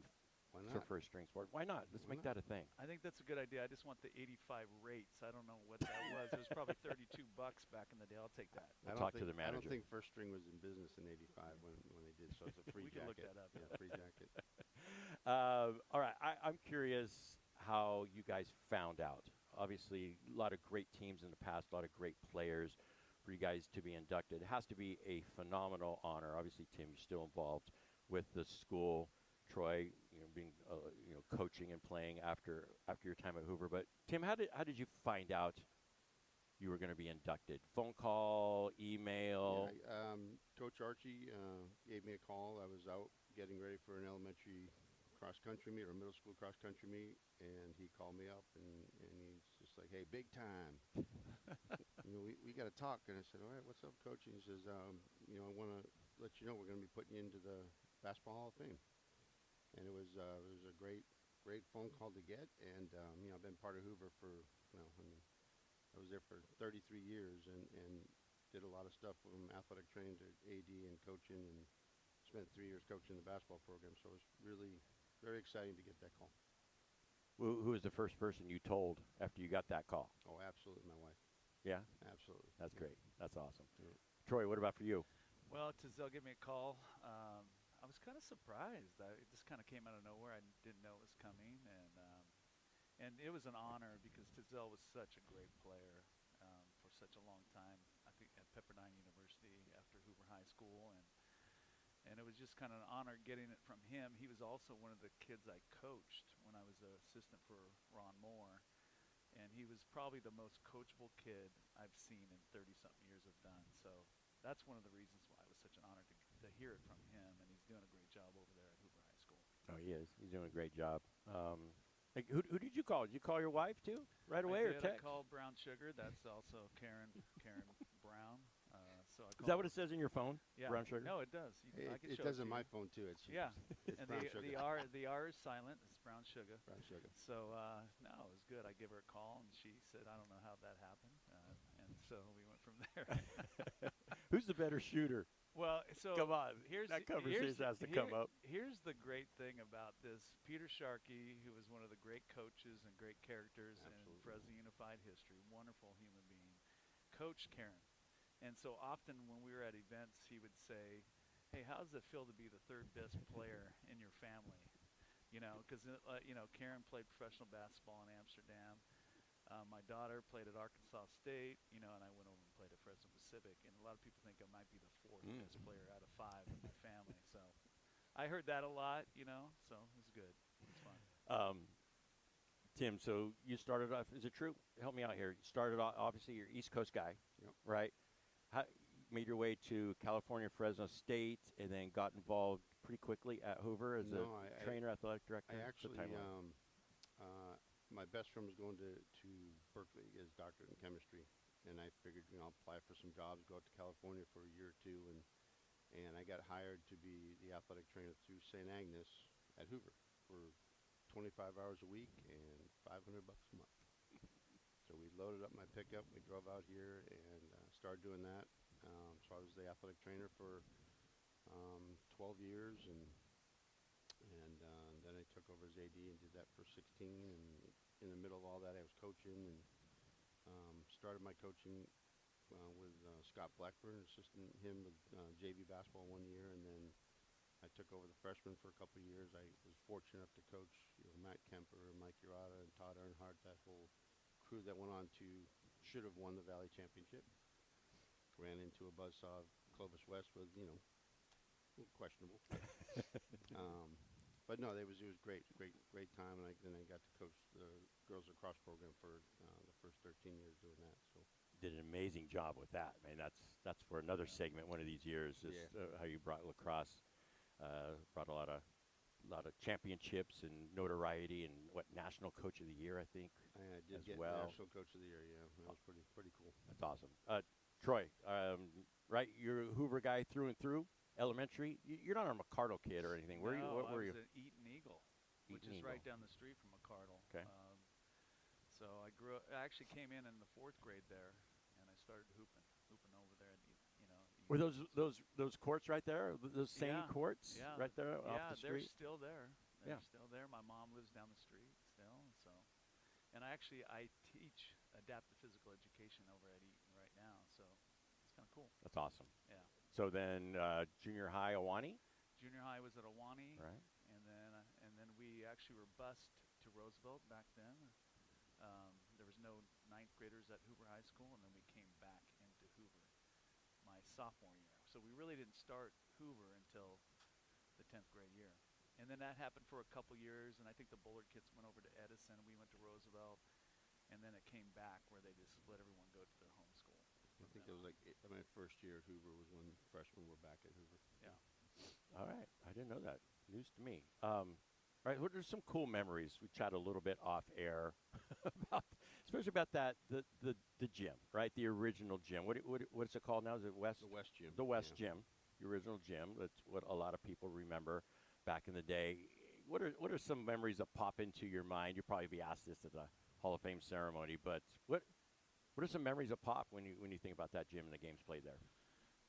for not? first string sport. Why not? Let's make that a thing. I think that's a good idea. I just want the 85 rates. I don't know what that was. It was probably $32 back in the day. I'll take that. We'll talk to the I don't manager. think First String was in business in '85 when they did, so it's a free We can jacket. look that up. Yeah, free jacket. All right. I'm curious how you guys found out. Obviously, a lot of great teams in the past, a lot of great players for you guys to be inducted. It has to be a phenomenal honor. Obviously, Tim, you're still involved with the school. Troy, being coaching and playing after your time at Hoover. But Tim, how did you find out you were going to be inducted? Phone call, email? Yeah, Coach Archie gave me a call. I was out getting ready for an elementary cross-country meet or middle school cross-country meet, and he called me up, and he's just like, hey, big time. we got to talk. And I said, all right, what's up, Coach? And he says, I want to let you know we're going to be putting you into the Basketball Hall of Fame. And it was a great phone call to get. And, I've been part of Hoover for, I was there for 33 years and did a lot of stuff from athletic training to AD and coaching, and spent 3 years coaching the basketball program. So it was really very exciting to get that call. Who was the first person you told after you got that call? Oh, absolutely, my wife. Yeah? Absolutely. That's great. That's awesome. Yeah. Troy, what about for you? Well, Tizelle gave me a call. I was kind of surprised. It just kind of came out of nowhere. I didn't know it was coming, and it was an honor because Tizelle was such a great player for such a long time. I think at Pepperdine University after Hoover High School, and it was just kind of an honor getting it from him. He was also one of the kids I coached when I was an assistant for Ron Moore, and he was probably the most coachable kid I've seen in 30-something years I've done. So that's one of the reasons why it was such an honor to hear it from him, and he's doing a great job over there at Hoover High School. Oh, he is. He's doing a great job. Who did you call? Did you call your wife too, right away, or text? I called Brown Sugar. That's also Karen Brown. Is that what it says in your phone? Yeah. Brown Sugar? No, it does. I can It show does it on to my you. phone too. It's Yeah. It's And Brown the Sugar. R is silent. It's Brown Sugar. Brown Sugar. So no, it was good. I gave her a call, and she said, "I don't know how that happened," and so we went from there. Who's the better shooter? Well, so come on, here's that conversation has to come up. Here's the great thing about this: Peter Sharkey, who was one of the great coaches and great characters in Fresno Unified history, wonderful human being, coached Karen. And so often when we were at events, he would say, "Hey, how does it feel to be the third best player in your family?" Because Karen played professional basketball in Amsterdam. My daughter played at Arkansas State, and I went over and played at Fresno Pacific. And a lot of people think I might be the fourth best player out of 5 in my family. So I heard that a lot, so it was good. It was fun. Tim, so you started off, is it true? Help me out here. You started off, obviously, you're East Coast guy, right? Made your way to California, Fresno State, and then got involved pretty quickly at Hoover as a trainer, athletic director? I actually, my best friend was going to Berkeley as doctorate in chemistry, and I figured, I'll apply for some jobs, go out to California for a year or two, and I got hired to be the athletic trainer through St. Agnes at Hoover for 25 hours a week and $500 a month. So we loaded up my pickup, we drove out here and started doing that. So I was the athletic trainer for 12 years, and took over as AD and did that for 16. And in the middle of all that, I was coaching and started my coaching with Scott Blackburn, assisting him with JV basketball 1 year, and then I took over the freshmen for a couple of years. I was fortunate enough to coach Matt Kemper, Mike Urata, and Todd Earnhardt, that whole crew that went on to should have won the Valley Championship. Ran into a buzzsaw of Clovis West with, a little questionable. But no, it was great time, and then I got to coach the girls lacrosse program for the first 13 years doing that. So did an amazing job with that. I mean, that's for another segment one of these years. Is how you brought lacrosse, brought a lot of championships and notoriety, and National Coach of the Year, I think. I did get National Coach of the Year. Yeah, that was pretty cool. That's awesome. Troy, right? You're a Hoover guy through and through. Elementary. You're not a McCardle kid or anything. Where you? What were you? I was at Eaton Eagle, which is right down the street from McCardle. Okay. So I grew up. I actually came in the 4th grade there, and I started hooping over there. At were those courts right there? Those same courts right there off the street? They're still there. They're still there. My mom lives down the street still. So, and I teach adaptive physical education over at Eaton right now. So it's kind of cool. That's awesome. Yeah. So then junior high, Ahwahnee? Junior high was at Ahwahnee. Right. And then we actually were bused to Roosevelt back then. There was no 9th graders at Hoover High School, and then we came back into Hoover my sophomore year. So we really didn't start Hoover until the 10th grade year. And then that happened for a couple years, and I think the Bullard kids went over to Edison, and we went to Roosevelt, and then it came back where they just let everyone go to their home school. I think it was my first year at Hoover was when freshmen were back at Hoover. Yeah. All right. I didn't know that. News to me. All right. What are some cool memories? We chatted a little bit off air especially about the gym, right? The original gym. What's it called now? Is it West? The West Gym. The West Gym. The original gym. That's what a lot of people remember back in the day. What are some memories that pop into your mind? You'll probably be asked this at the Hall of Fame ceremony, but what are some memories that pop when you think about that gym and the games played there?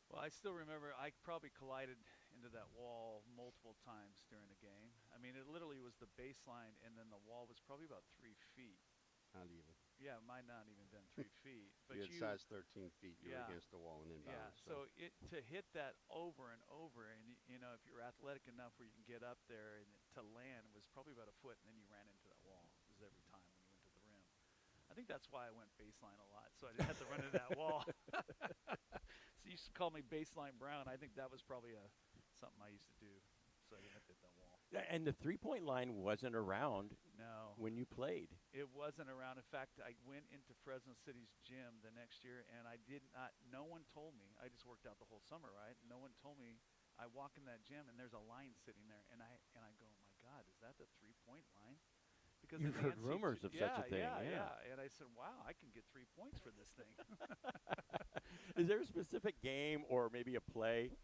Well, I still remember I probably collided into that wall multiple times during the game. I mean, it literally was the baseline, and then the wall was probably about 3 feet. Not even. Yeah, it might not even been 3 feet. But you had size 13 feet. You were against the wall and inbound. Yeah, so to hit that over and over, and if you're athletic enough where you can get up there and to land was probably about a foot, and then you ran into that wall. It was every time when you went to the rim. I think that's why I went baseline a lot, so I didn't have to run into that wall. So you used to call me Baseline Brown. I think that was probably something I used to do, so I didn't have to hit that wall. And the three-point line wasn't around when you played. It wasn't around. In fact, I went into Fresno City's gym the next year, and no one told me. I just worked out the whole summer, right? No one told me. I walk in that gym, and there's a line sitting there, and I go, oh, my God, is that the three-point line? Because you've heard rumors of such a thing. Yeah. And I said, wow, I can get 3 points for this thing. Is there a specific game or maybe a play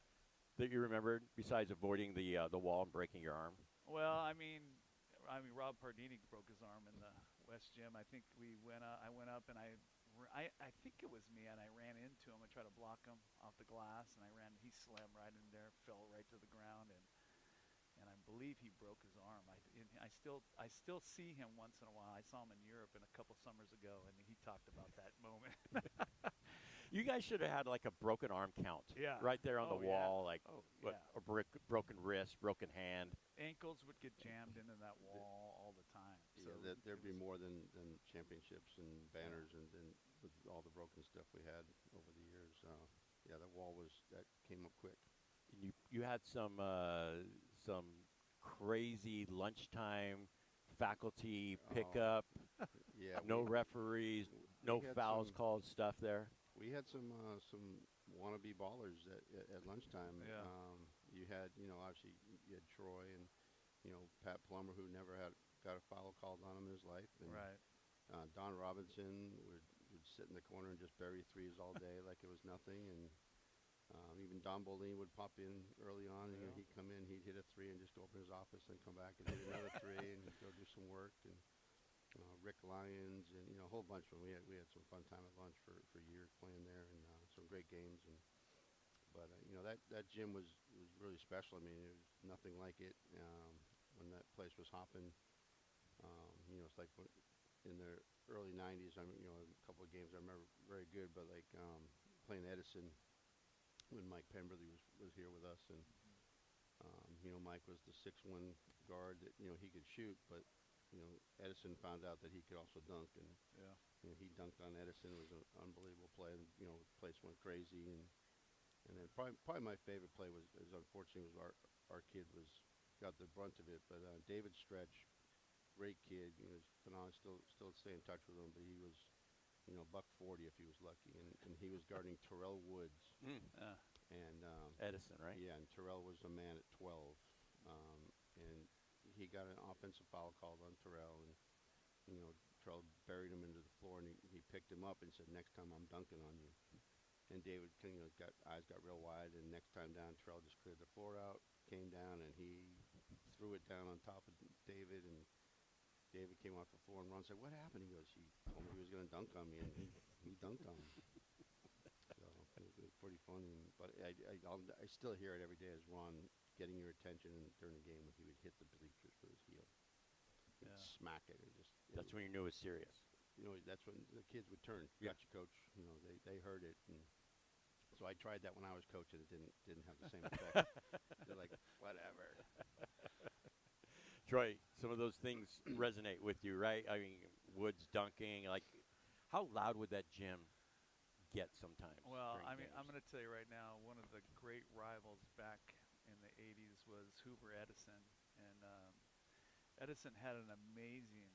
that you remembered besides avoiding the wall and breaking your arm? Well, I mean, Rob Pardini broke his arm in the West Gym. I think I went up and I think it was me, and I ran into him. I tried to block him off the glass, and he slammed right in there, fell right to the ground, and I believe he broke his arm. I still see him once in a while. I saw him in Europe a couple summers ago, and he talked about that moment. You guys should have had like a broken arm count. Yeah. Right there on the wall, yeah. A broken wrist, broken hand. Ankles would get jammed into that wall all the time. So yeah, there'd be more than championships and banners and with all the broken stuff we had over the years. That wall that came up quick. You had some crazy lunchtime faculty pickup. No referees, no fouls called stuff there. We had some wannabe ballers at lunchtime. Yeah. You had obviously you had Troy and Pat Plummer, who never got a foul called on him in his life. And, right. Don Robinson would sit in the corner and just bury threes all day like it was nothing. And even Don Bolin would pop in early on, and he'd come in, he'd hit a three and just go up in his office and come back and hit another three and go do some work. And Rick Lyons and a whole bunch of them. We had some fun time at lunch for years playing there, and some great games. But that gym was really special. I mean, it was nothing like it. when that place was hopping. You know, it's like in the early '90s. You know, a couple of games I remember very good, but like playing Edison when Mike Pemberley was here with us, and you know, Mike was the 6'1" guard that, you know, he could shoot, but you know, Edison found out that he could also dunk, and you know, he dunked on Edison. It was an unbelievable play, and you know, the place went crazy. And then probably my favorite play was unfortunately was our kid got the brunt of it, but David Stretch, great kid, you know, he's phenomenal. Still stay in touch with him, but he was, you know, $140 if he was lucky, and he was guarding Terrell Woods. And Edison, right? Yeah, and Terrell was a man at 12, and he got an offensive foul called on Terrell, and you know, Terrell buried him into the floor, and he picked him up and said, "Next time I'm dunking on you." And David, you know, eyes got real wide, and next time down, Terrell just cleared the floor out, came down, and he threw it down on top of David, and David came off the floor and Ron said, "What happened?" He goes, "He told me he was going to dunk on me, and he dunked on me." So it was pretty funny. But I still hear it every day as Ron getting your attention during the game when he would hit the bleachers with his heel. He'd smack it. That's when you knew it was serious. You know, that's when the kids would turn. Gotcha, coach. You know, they heard it, and so I tried that when I was coaching. It didn't have the same effect. They're like, whatever. Troy, some of those things resonate with you, right? I mean, Woods dunking, like, how loud would that gym get sometimes? Well, I mean, games? I'm going to tell you right now, one of the great rivals back in the 80s was Hoover Edison, and Edison had an amazing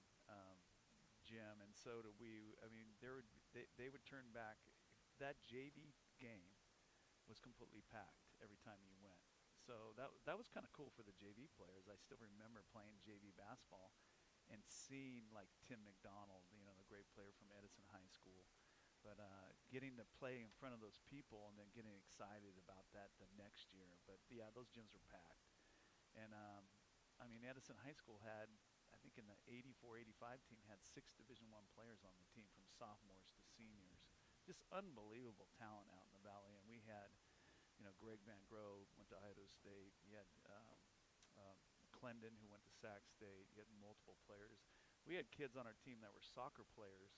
gym, and so did we. I mean, they would turn back. That JV game was completely packed every time you went. So that was kind of cool for the JV players. I still remember playing JV basketball and seeing like Tim McDonald, you know, the great player from Edison High School. But getting to play in front of those people and then getting excited about that the next year. But yeah, those gyms were packed. And I mean, Edison High School had, I think in the 84-85 team, had 6 Division I players on the team from sophomores to seniors. Just unbelievable talent out in the Valley. And we had, you know, Greg Van Grove went to Idaho State. You had Clendon, who went to Sac State. You had multiple players. We had kids on our team that were soccer players,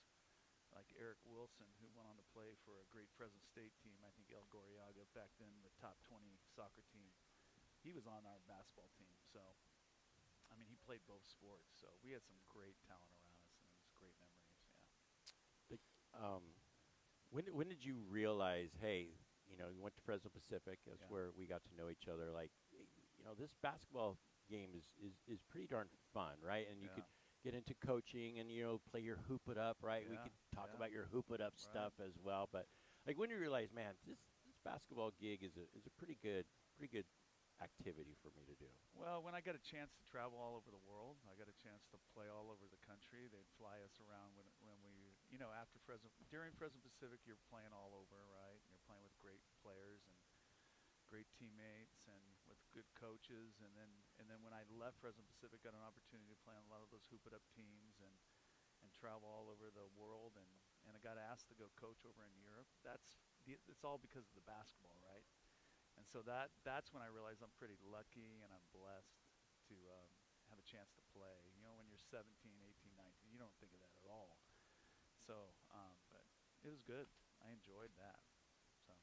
like Eric Wilson, who went on to play for a great Fresno State team. I think El Gorriaga, back then the top 20 soccer team. He was on our basketball team. So, I mean, he played both sports. So we had some great talent around us, and it was great memories. Yeah. When did you realize, hey, you know, you went to Fresno Pacific, that's where we got to know each other, like, you know, this basketball game is pretty darn fun, right? And you could get into coaching and, you know, play your hoop it up, right? We could talk about your hoop it up stuff as well. But like, when you realize, man, this basketball gig is a pretty good activity for me to do. Well, when I got a chance to travel all over the world, I got a chance to play all over the country. They'd fly us around when we, you know, during Fresno Pacific, you're playing all over, right? You're playing with great players and great teammates and with good coaches. And then when I left Fresno Pacific, got an opportunity to play on a lot of those hoop it up teams and travel all over the world. And I got asked to go coach over in Europe. It's all because of the basketball, right? And so that's when I realized I'm pretty lucky and I'm blessed to have a chance to play. You know, when you're 17, 18, 19, you don't think of that at all. So, but it was good. I enjoyed that. So.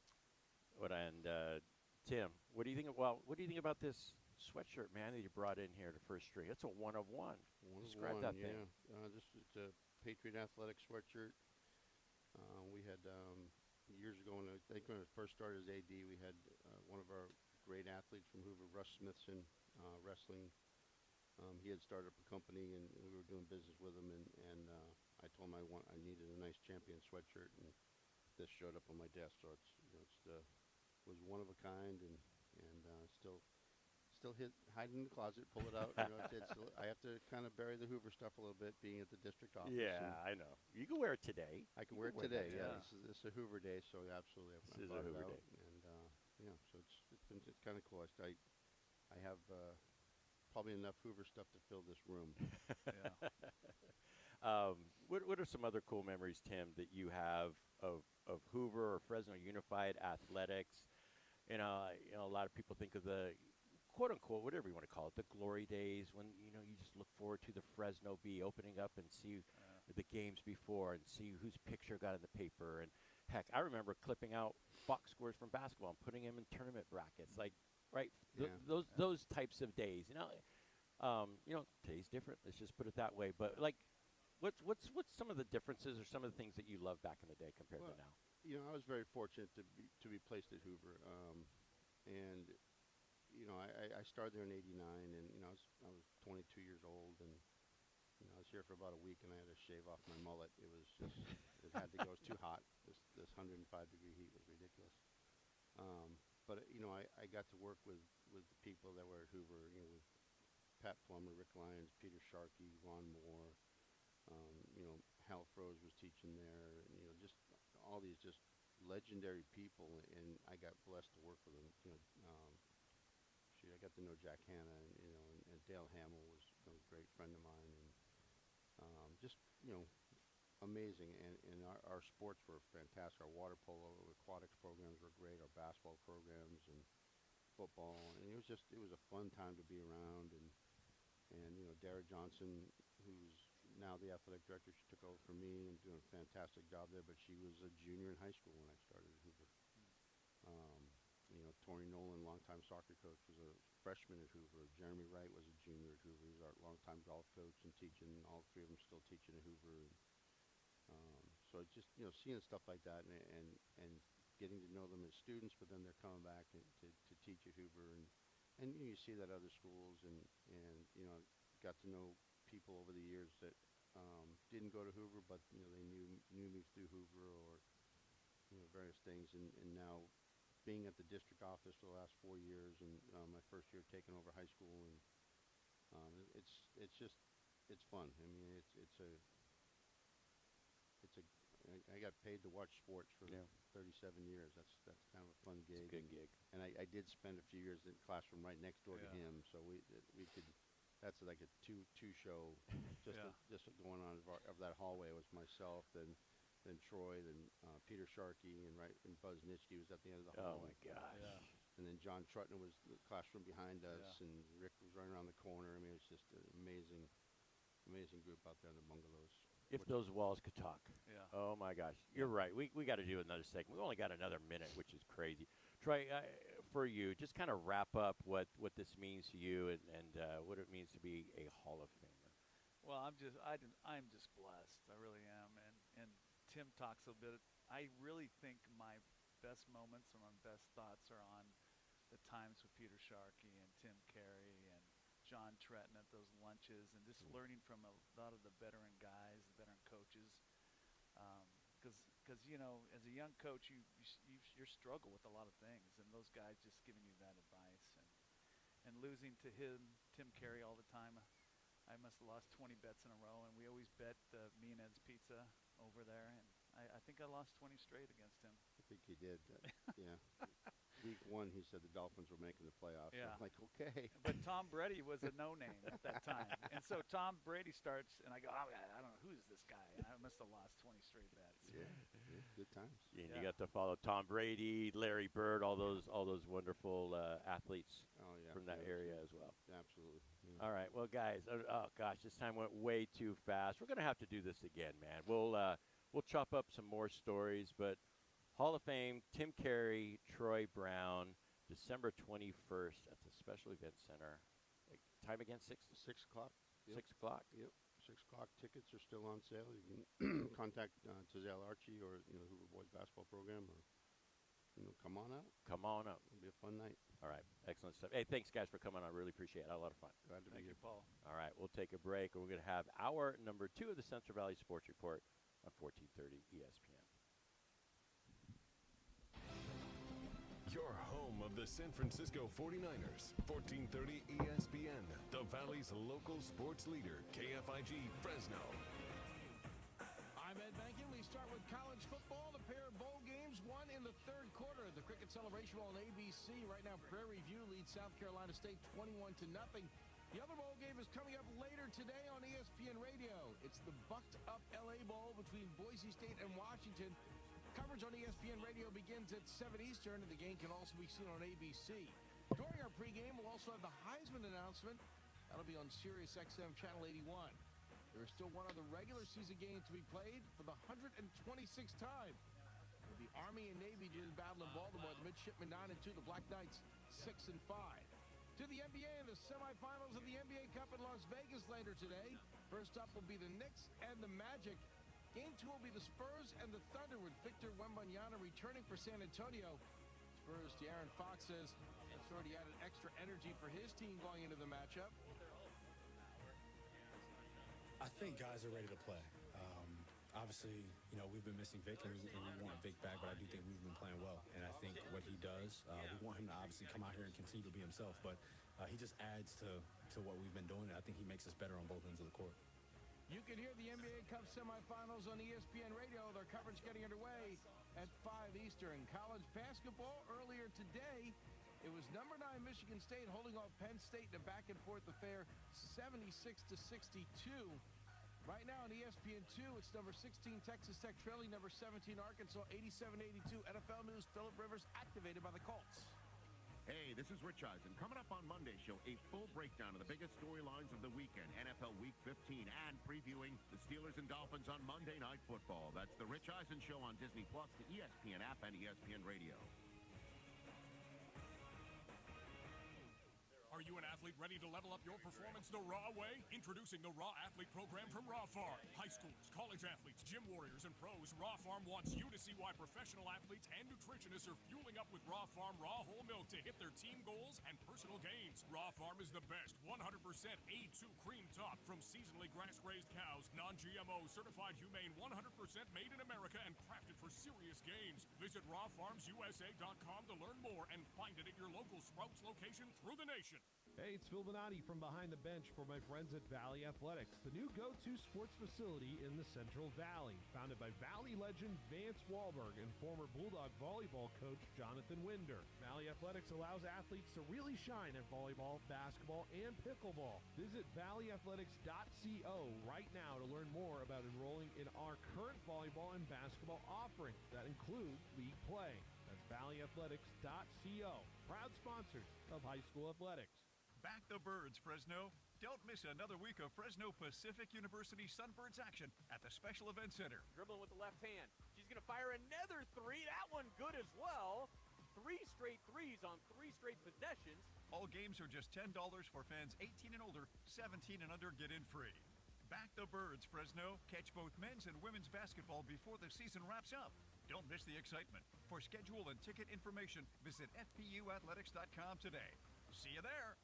Tim, what do you think? Well, what do you think about this sweatshirt, man, that you brought in here to First Street? It's a one of one. Describe that thing. It's a Patriot Athletic sweatshirt. We had years ago, I think when it first started as AD, we had one of our great athletes from Hoover, Russ Smithson, wrestling. He had started up a company, and we were doing business with him. And I told him I needed a nice champion sweatshirt, and this showed up on my desk. So it's, you know, was one of a kind, and still hide in the closet, pull it out. You know, I have to kind of bury the Hoover stuff a little bit, being at the district office. Yeah, I know. You can wear it today. I can wear it today. Yeah, this is a Hoover day, so absolutely. This is a Hoover day, and yeah, so it's kind of cool. I have probably enough Hoover stuff to fill this room. What are some other cool memories, Tim, that you have of Hoover or Fresno Unified Athletics? You know, a lot of people think of the quote unquote, whatever you want to call it, the glory days when you just look forward to the Fresno Bee opening up and see the games before and see whose picture got in the paper. And heck, I remember clipping out box scores from basketball and putting them in tournament brackets, like those types of days. Today's different. Let's just put it that way. But like, what's some of the differences or some of the things that you love back in the day compared to now? I was very fortunate to be placed at Hoover, and I started there in '89, and I was 22 years old, and I was here for about a week, and I had to shave off my mullet. It was just it had to go. It was too hot. This 105-degree heat was ridiculous. But I got to work with the people that were at Hoover. With Pat Plummer, Rick Lyons, Peter Sharkey, Ron Moore. Hal Froese was teaching there, and just all these just legendary people, and I got blessed to work with them. I got to know Jack Hanna, and Dale Hamill was a great friend of mine, and just amazing. And our sports were fantastic. Our water polo, aquatics programs were great. Our basketball programs and football, and it was a fun time to be around. And Dara Johnson, who's now the athletic director, she took over from me and doing a fantastic job there, but she was a junior in high school when I started at Hoover. Tori Nolan, longtime soccer coach, was a freshman at Hoover. Jeremy Wright was a junior at Hoover. He's our longtime golf coach and teaching. All three of them still teaching at Hoover. So it's just, seeing stuff like that and getting to know them as students, but then they're coming back to teach at Hoover. And you see that other schools, and got to know people over the years that didn't go to Hoover, but they knew me through Hoover or various things. And now being at the district office for the last 4 years, and my first year taking over high school, and it's fun. I mean, I got paid to watch sports for 37 years. That's kind of a fun gig. It's a good gig. And I did spend a few years in the classroom right next door to him, so we could. That's like a two show, just going on of that hallway. It was myself, then Troy, then Peter Sharkey, and Buzz Nitschke was at the end of the hallway. Oh my gosh! Yeah. And then John Trutner was the classroom behind us, and Rick was right around the corner. I mean, it's just an amazing group out there in the bungalows. If those walls could talk. Yeah. Oh my gosh, you're right. We got to do another segment. We only got another minute, which is crazy. Troy, for you, just kind of wrap up what this means to you and what it means to be a Hall of Famer. Well, I'm just blessed. I really am. And Tim talks a bit. I really think my best moments or my best thoughts are on the times with Peter Sharkey and Tim Carey and John Tretton at those lunches, and just learning from a lot of the veteran guys, the veteran coaches. Because as a young coach, you struggle with a lot of things, and those guys just giving you that advice. And losing to Tim Carey all the time, I must have lost 20 bets in a row, and we always bet me and Ed's Pizza over there, and I think I lost 20 straight against him. I think you did. Yeah. Week 1, he said the Dolphins were making the playoffs. Yeah. I'm like, okay. But Tom Brady was a no-name at that time. And so Tom Brady starts, and I go, I don't know, who's this guy? And I must have lost 20 straight bets. Yeah, good times. And you got to follow Tom Brady, Larry Bird, all those wonderful athletes from that area as well. Absolutely. Yeah. All right, well, guys, oh gosh, this time went way too fast. We're gonna have to do this again, man. We'll chop up some more stories, but Hall of Fame, Tim Carey, Troy Brown, December 21st at the Special Event Center. Time again, 6 o'clock. Yep. 6 o'clock. Yep. 6 o'clock. Tickets are still on sale. You can contact Tazelle Archie or Hoover Boys basketball program, or come on out. Come on out. It'll be a fun night. All right, excellent stuff. Hey, thanks guys for coming on. I really appreciate it. I had a lot of fun. Glad to be here, Paul. All right, we'll take a break, and we're going to have hour number 2 of the Central Valley Sports Report on 1430 ESPN. Your home of the San Francisco 49ers, 1430 ESPN, the Valley's local sports leader, KFIG Fresno. I'm Ed Bankin. We start with college football. The pair of bowl games, one in the third quarter. The Cricket Celebration Bowl on ABC. Right now, Prairie View leads South Carolina State 21-0. The other bowl game is coming up later today on ESPN Radio. It's the bucked-up LA Bowl between Boise State and Washington. Coverage on ESPN Radio begins at 7 Eastern, and the game can also be seen on ABC. During our pregame, we'll also have the Heisman announcement. That'll be on Sirius XM Channel 81. There is still one other regular season game to be played for the 126th time. It'll be Army and Navy in battle in Baltimore. The Midshipmen 9-2, the Black Knights 6-5. To the NBA in the semifinals of the NBA Cup in Las Vegas later today. First up will be the Knicks and the Magic. Game 2 will be the Spurs and the Thunder with Victor Wembanyama returning for San Antonio. Spurs, De'Aaron Fox says that's already added extra energy for his team going into the matchup. I think guys are ready to play. Obviously, we've been missing Vic, and we want Vic back, but I do think we've been playing well. And I think what he does, we want him to obviously come out here and continue to be himself, but he just adds to what we've been doing, and I think he makes us better on both ends of the court. You can hear the NBA Cup semifinals on ESPN Radio. Their coverage getting underway at 5 Eastern. College basketball earlier today. It was number 9 Michigan State holding off Penn State in a back-and-forth affair, 76-62. Right now on ESPN2, it's number 16 Texas Tech trailing number 17 Arkansas, 87-82. NFL News, Phillip Rivers activated by the Colts. Hey, this is Rich Eisen. Coming up on Monday's show, a full breakdown of the biggest storylines of the weekend, NFL Week 15, and previewing the Steelers and Dolphins on Monday Night Football. That's the Rich Eisen Show on Disney+, the ESPN app, and ESPN Radio. Are you an athlete ready to level up your performance the raw way? Introducing the Raw Athlete Program from Raw Farm. High schools, college athletes, gym warriors, and pros, Raw Farm wants you to see why professional athletes and nutritionists are fueling up with Raw Farm raw whole milk to hit their team goals and personal gains. Raw Farm is the best 100% A2 cream top from seasonally grass-raised cows, non-GMO, certified humane, 100% made in America, and crafted for serious games. Visit rawfarmsusa.com to learn more and find it at your local Sprouts location through the nation. Hey, it's Phil Bonatti from Behind the Bench for my friends at Valley Athletics, the new go-to sports facility in the Central Valley. Founded by Valley legend Vance Wahlberg and former Bulldog volleyball coach Jonathan Winder. Valley Athletics allows athletes to really shine at volleyball, basketball, and pickleball. Visit valleyathletics.co right now to learn more about enrolling in our current volleyball and basketball offerings that include league play. That's valleyathletics.co. Proud sponsors of high school athletics. Back the birds, Fresno. Don't miss another week of Fresno Pacific University Sunbirds action at the Special Event Center. Dribbling with the left hand. She's going to fire another three. That one good as well. 3 straight threes on 3 straight possessions. All games are just $10 for fans 18 and older, 17 and under get in free. Back the birds, Fresno. Catch both men's and women's basketball before the season wraps up. Don't miss the excitement. For schedule and ticket information, visit fpuathletics.com today. See you there.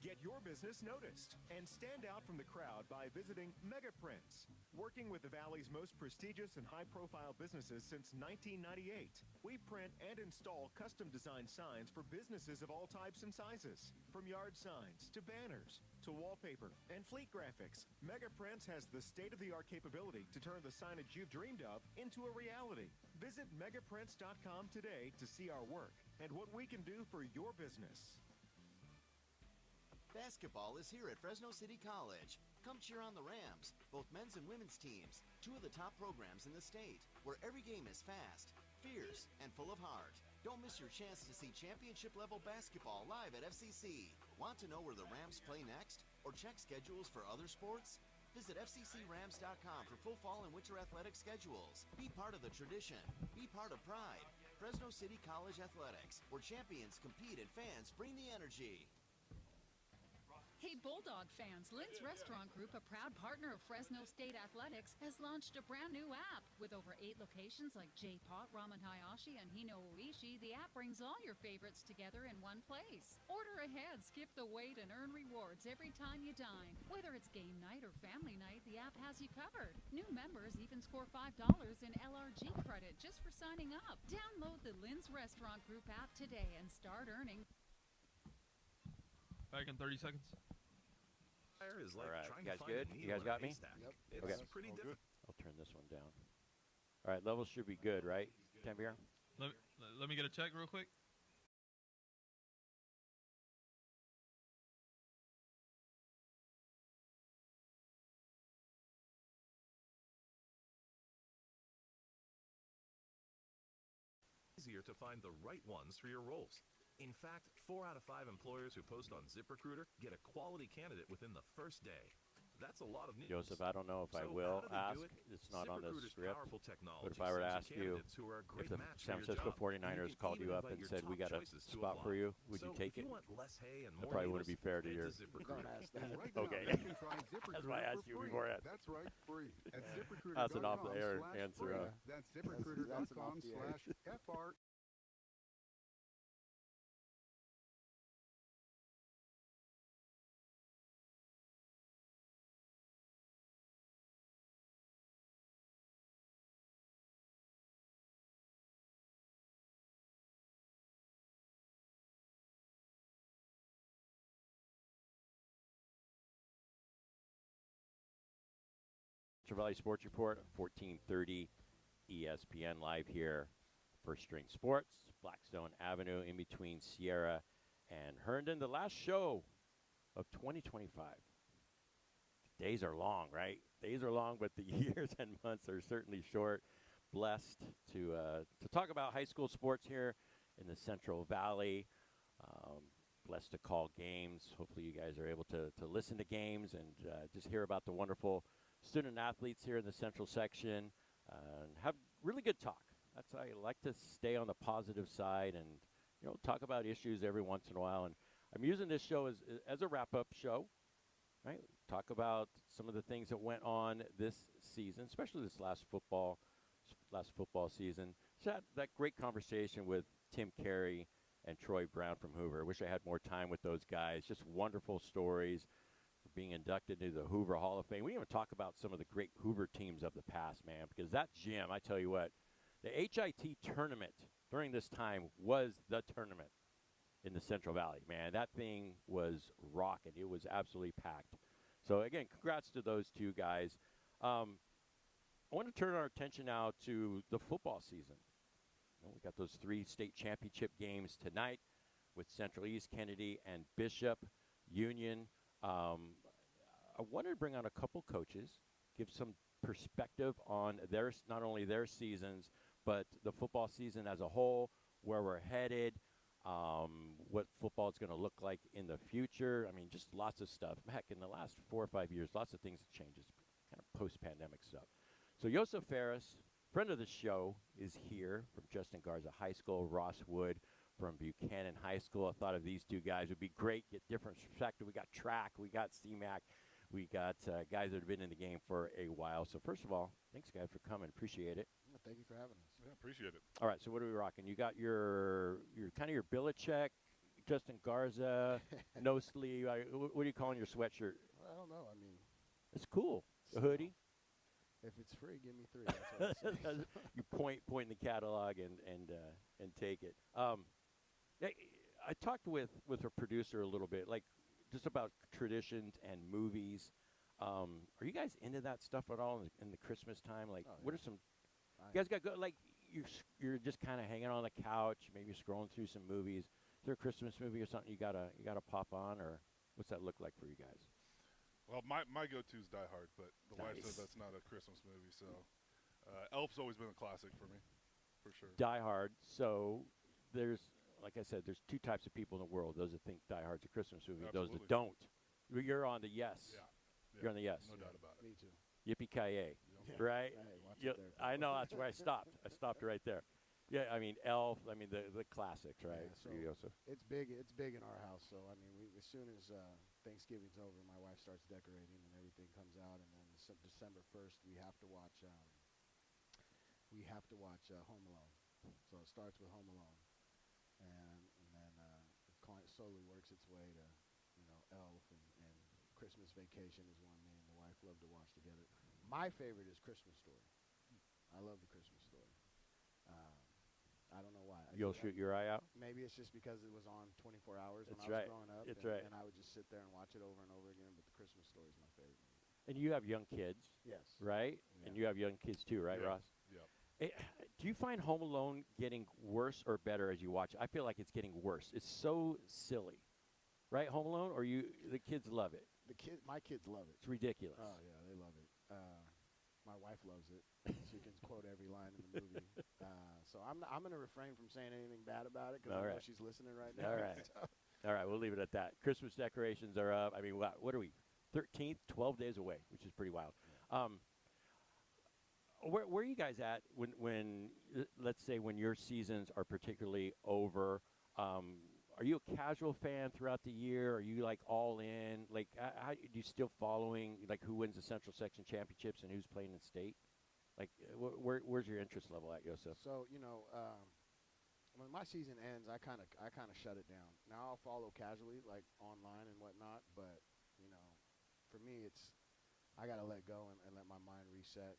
Get your business noticed and stand out from the crowd by visiting MegaPrints. Working with the Valley's most prestigious and high-profile businesses since 1998, we print and install custom-designed signs for businesses of all types and sizes. From yard signs to banners to wallpaper and fleet graphics, MegaPrints has the state-of-the-art capability to turn the signage you've dreamed of into a reality. Visit megaprints.com today to see our work and what we can do for your business. Basketball is here at Fresno City College. Come cheer on the Rams, both men's and women's teams, 2 of the top programs in the state, where every game is fast, fierce, and full of heart. Don't miss your chance to see championship-level basketball live at FCC. Want to know where the Rams play next, or check schedules for other sports? Visit FCCRams.com for full fall and winter athletic schedules. Be part of the tradition. Be part of pride. Fresno City College Athletics, where champions compete and fans bring the energy. Hey Bulldog fans, Lynn's Restaurant Group, a proud partner of Fresno State Athletics, has launched a brand new app. With over 8 locations like J-Pot, Ramen Hayashi, and Hino Uishi, the app brings all your favorites together in one place. Order ahead, skip the wait, and earn rewards every time you dine. Whether it's game night or family night, the app has you covered. New members even score $5 in LRG credit just for signing up. Download the Lynn's Restaurant Group app today and start earning. Back in 30 seconds. Is like All right, trying you to guys find good? a You needle guys in a got me? haystack. Yep. It's Okay. pretty difficult. I'll turn this one down. All right, levels should be good, right, Tanvir? Let me get a check real quick. Easier to find the right ones for your roles. In fact, 4 out of 5 employers who post on ZipRecruiter get a quality candidate within the first day. That's a lot of news. Joseph, I don't know if I So will how do they ask. do it? It's not on the ZipRecruiter's script. powerful But technology if I were to sends ask you, candidates who are a if great the match San for your Francisco job, 49ers you can called even you up invite and your said, we top got a choices to spot for apply. you, would So you take if it? you want less hay and That more probably wouldn't needles, be fair to head your... ZipRecruiter. Right Okay. now, you can try That's why I asked you ZipRecruiter for free. beforehand. That's right, free. At That's an off-the-air answer, huh? ZipRecruiter.com/free. That's ZipRecruiter.com/FR. Central Valley Sports Report, 1430 ESPN live here. First String Sports, Blackstone Avenue in between Sierra and Herndon. The last show of 2025. Days are long, right? Days are long, but the years and months are certainly short. Blessed to talk about high school sports here in the Central Valley. Blessed to call games. Hopefully you guys are able to listen to games and just hear about the wonderful student athletes here in the Central section and have really good talk. That's I like to stay on the positive side and, you know, talk about issues every once in a while. And I'm using this show as a wrap-up show, right? Talk about some of the things that went on this season, especially this last football season. So that great conversation with Tim Carey and Troy Brown from Hoover. I wish I had more time with those guys. Just wonderful stories. Being inducted into the Hoover Hall of Fame. We even talk about some of the great Hoover teams of the past, man, because that gym, I tell you what, the HIT tournament during this time was the tournament in the Central Valley, man. That thing was rocking. It was absolutely packed. So, again, congrats to those two guys. I want to turn our attention now to the football season. You know, we got those 3 state championship games tonight with Central East, Kennedy, and Bishop Union. I wanted to bring on a couple coaches, give some perspective on not only their seasons, but the football season as a whole, where we're headed, what football is going to look like in the future. I mean, just lots of stuff. Heck, in the last 4 or 5 years, lots of things have changed, kind of post-pandemic stuff. So Joseph Ferris, friend of the show, is here from Justin Garza High School. Ross Wood from Buchanan High School. I thought of these two guys would be great, get different perspective. We got track, we got CMAC, we got guys that have been in the game for a while. So first of all, thanks guys for coming. Appreciate it. Thank you for having us. Yeah, appreciate it. All right, so what are we rocking? You got your kind of your Belichick, Justin Garza, no sleeve. What are you calling your sweatshirt? I don't know. I mean, it's cool. A hoodie. If it's free, give me 3. That's what I say. You point in the catalog and take it. I talked with a producer a little bit, like just about traditions and movies. Are you guys into that stuff at all in the Christmas time? Like, what are some? You guys got good. Like, you're just kind of hanging on the couch, maybe scrolling through some movies. Is there a Christmas movie or something you gotta pop on, or what's that look like for you guys? Well, my go-to is Die Hard, but the wife says that's not a Christmas movie, so Elf's always been a classic for me, for sure. Die Hard. So there's, like I said, there's 2 types of people in the world: those that think Die Hard's a Christmas movie, Absolutely. those that don't. You're on the yes. Yeah. You're on the yes. No doubt about it. Me too. Yippee-ki-yay, Yeah. right? Hey, watch Yeah, it there. I know, that's where I stopped. I stopped right there. Yeah, I mean, Elf, I mean, the classics, right? Yeah, so for you, Joseph? it's big in our house. So I mean, as soon as Thanksgiving's over, my wife starts decorating and everything comes out, and then December 1st we have to watch Home Alone. So it starts with Home Alone, and then it slowly works its way to, Elf and Christmas Vacation is one me and the wife love to watch together. My favorite is Christmas Story. I love the Christmas Story. I don't know why. You'll shoot your eye out? Maybe it's just because it was on 24 hours when That's I was right. growing up. That's and, right. And I would just sit there and watch it over and over again, but the Christmas Story is my favorite movie. And you have young kids. Yes. Right? Yeah. And you have young kids too, right, Yeah. Ross? Yeah. Do you find Home Alone getting worse or better as you watch it? I feel like it's getting worse. It's so silly. Right, Home Alone? Or the kids love it? My kids love it. It's ridiculous. Oh, yeah, they love it. My wife loves it. She can quote every line in the movie. So I'm I'm going to refrain from saying anything bad about it because All I know right. she's listening right now. All right. So- All right, we'll leave it at that. Christmas decorations are up. I mean, what are we? 13th, 12 days away, which is pretty wild. Where are you guys at when let's say when your seasons are particularly over? Are you a casual fan throughout the year? Are you like all in? Like, how do you still following like who wins the Central Section championships and who's playing in state? Like, where's your interest level at, Yosef? So when my season ends, I kind of shut it down. Now I'll follow casually, like online and whatnot. But for me, I gotta let go and let my mind reset.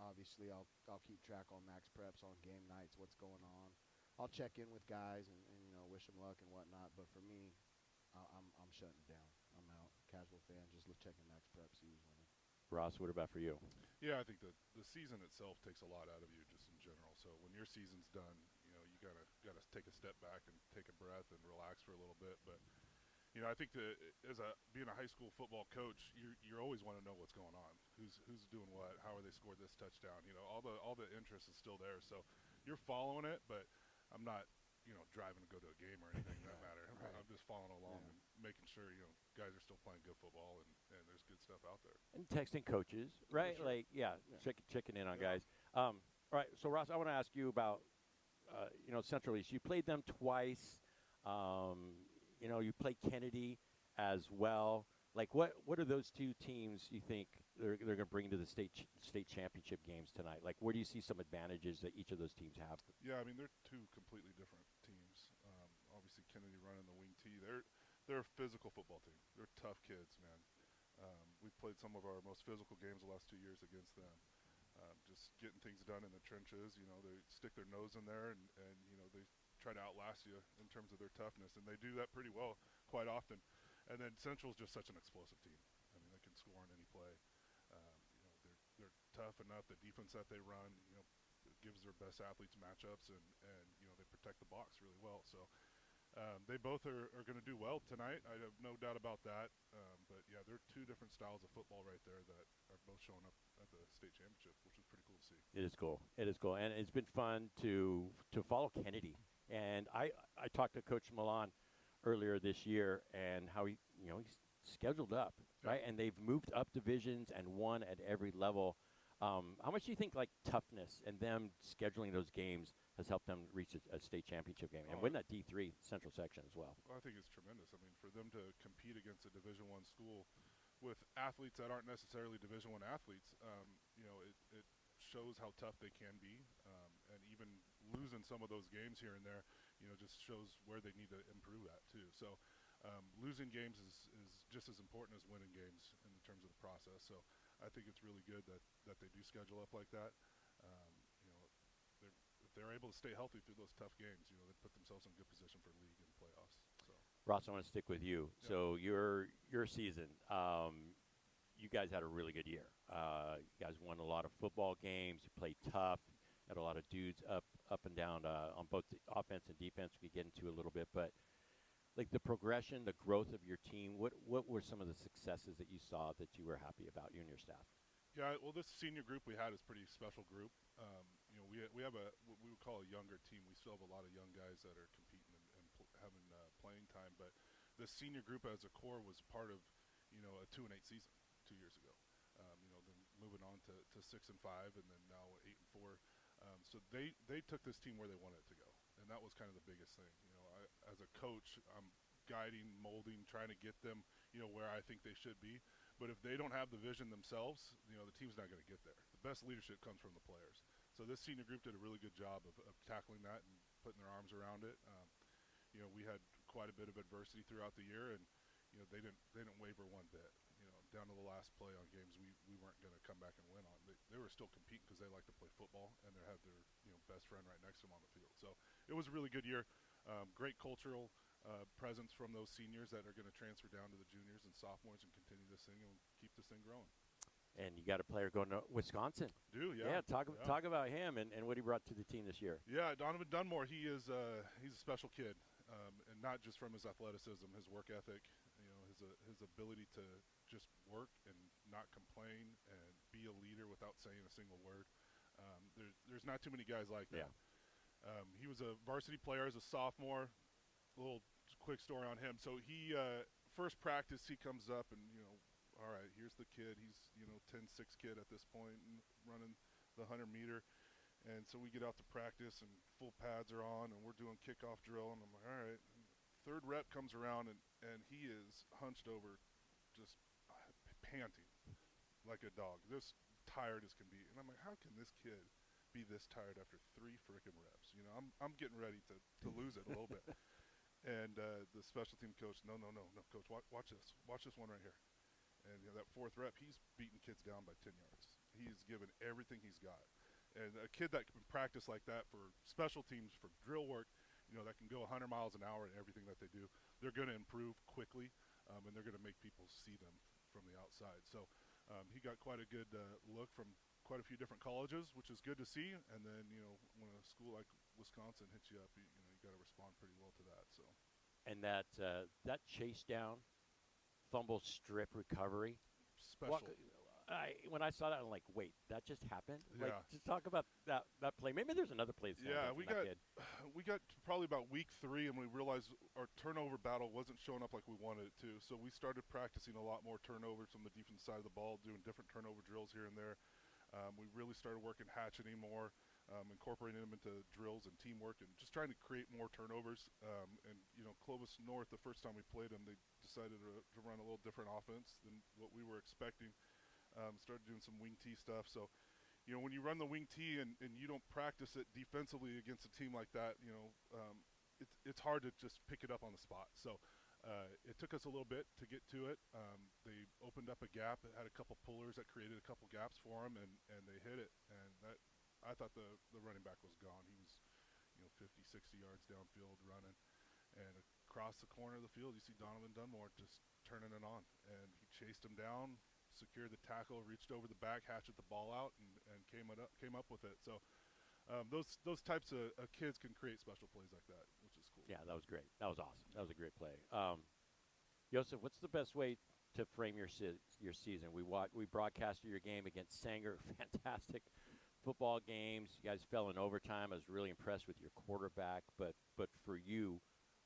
Obviously I'll keep track on max preps, on game nights, what's going on. I'll check in with guys and wish them luck and whatnot. But for me, I'm shutting it down. I'm out. Casual fan, just checking max preps, see who's winning. Ross, what about for you? Yeah, I think the season itself takes a lot out of you just in general. So when your season's done, you gotta take a step back and take a breath and relax for a little bit. But I think that being a high school football coach, you always want to know what's going on, who's doing what, how are they scored this touchdown. All the interest is still there. So you're following it, but I'm not driving to go to a game or anything that matter. Right. I'm just following along and making sure guys are still playing good football and there's good stuff out there. And texting coaches, right? Sure. Like, checking in on guys. All right, so Ross, I want to ask you about, Central East. You played them twice. You played Kennedy as well. Like, what are those two teams you think they're going to bring to the state championship games tonight? Like, where do you see some advantages that each of those teams have? Yeah, I mean, they're two completely different teams. Obviously, Kennedy running the wing T. They're a physical football team. They're tough kids, man. We've played some of our most physical games the last 2 years against them. Just getting things done in the trenches. They stick their nose in there and they try to outlast you in terms of their toughness, and they do that pretty well quite often. And then Central's just such an explosive team. I mean, they can score on any play. They're tough enough. The defense that they run, gives their best athletes matchups, and they protect the box really well. So they both are going to do well tonight. I have no doubt about that. But yeah, they're two different styles of football right there that are both showing up at the state championship, which is pretty cool to see. It is cool. It is cool, and it's been fun to follow Kennedy. And I talked to Coach Milan earlier this year, and how he's scheduled up, right? And they've moved up divisions and won at every level. How much do you think like toughness and them scheduling those games has helped them reach a state championship game and win that D3 Central Section as well? Well, I think it's tremendous. I mean, for them to compete against a Division I school with athletes that aren't necessarily Division I athletes, it shows how tough they can be, and even losing some of those games here and there, just shows where they need to improve at too. So losing games is just as important as winning games in terms of the process. So I think it's really good that they do schedule up like that. If they're able to stay healthy through those tough games, they put themselves in good position for league and playoffs. So Ross, I want to stick with you. Yeah. So your season, you guys had a really good year. You guys won a lot of football games. You played tough. Had a lot of dudes up and down on both the offense and defense. We could get into a little bit, but like the progression, the growth of your team. What were some of the successes that you saw that you were happy about, you and your staff? Yeah, well, this senior group we had is a pretty special group. We have what we would call a younger team. We still have a lot of young guys that are competing and having playing time. But the senior group as a core was part of, a 2-8 season 2 years ago. Then moving on to 6-5, and then now 8-4. So they took this team where they wanted it to go, and that was kind of the biggest thing. As a coach, I'm guiding, molding, trying to get them, where I think they should be. But if they don't have the vision themselves, the team's not going to get there. The best leadership comes from the players. So this senior group did a really good job of tackling that and putting their arms around it. We had quite a bit of adversity throughout the year, and they didn't waver one bit. Down to the last play on games we weren't going to come back and win on. They were still competing because they like to play football, and they had their best friend right next to them on the field. So it was a really good year. Great cultural presence from those seniors that are going to transfer down to the juniors and sophomores and continue this thing and keep this thing growing. And you got a player going to Wisconsin. Yeah. Talk about him and what he brought to the team this year. Yeah, Donovan Dunmore, he's a special kid, and not just from his athleticism, his work ethic, his ability to just work and not complain and be a leader without saying a single word. There's not too many guys like that. He was a varsity player as a sophomore. A little quick story on him. So he first practice he comes up and all right, here's the kid. He's 10-6 kid at this point and running the 100-meter. And so we get out to practice and full pads are on and we're doing kickoff drill and I'm like, all right. And third rep comes around and he is hunched over, just panting like a dog, just tired as can be. And I'm like, how can this kid be this tired after 3 frickin' reps? I'm getting ready to lose it a little bit. And the special team coach, no, coach, watch this. Watch this one right here. And that fourth rep, he's beating kids down by 10 yards. He's given everything he's got. And a kid that can practice like that for special teams, for drill work, that can go 100 miles an hour in everything that they do, they're going to improve quickly, and they're going to make people see them from the outside. So he got quite a good look from quite a few different colleges, which is good to see. And then, when a school like Wisconsin hits you up, you got to respond pretty well to that. So. And that chase down, fumble strip recovery. Special. When I saw that, I'm like, wait, that just happened? Yeah. Like, just talk about that play. Maybe there's another play. We got probably about week 3, and we realized our turnover battle wasn't showing up like we wanted it to. So we started practicing a lot more turnovers from the defense side of the ball, doing different turnover drills here and there. We really started working hatcheting more, incorporating them into drills and teamwork, and just trying to create more turnovers. And Clovis North, the first time we played them, they decided to run a little different offense than what we were expecting. Started doing some wing tee stuff. So, when you run the wing tee and you don't practice it defensively against a team like that, it's hard to just pick it up on the spot. So it took us a little bit to get to it. They opened up a gap. It had a couple pullers that created a couple gaps for them, and they hit it. And that, I thought the running back was gone. He was 50, 60 yards downfield running. And across the corner of the field, you see Donovan Dunmore just turning it on. And he chased him down, secured the tackle, reached over the back, hatcheted the ball out, and came up with it. So those types of kids can create special plays like that, which is cool. Yeah, that was great. That was awesome. That was a great play. Joseph, what's the best way to frame your season? We broadcasted your game against Sanger. Fantastic football games. You guys fell in overtime. I was really impressed with your quarterback. But for you,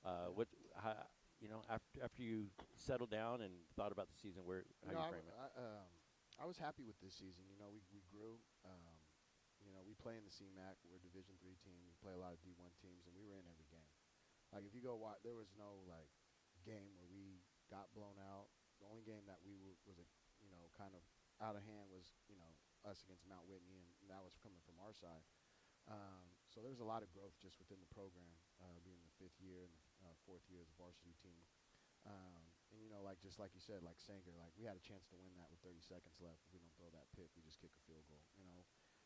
after you settled down and thought about the season, how do you frame it? I was happy with this season. We grew. We play in the CMAC. We're a Division III team. We play a lot of D1 teams, and we were in every game. Like, if you go watch, there was no, game where we got blown out. The only game that we was kind of out of hand was, us against Mount Whitney, and that was coming from our side. So there's a lot of growth just within the program, being the 5th year and the 4th year as a varsity team. And, just like you said, like Sanger, we had a chance to win that with 30 seconds left. If we don't throw that pick, we just kick a field goal,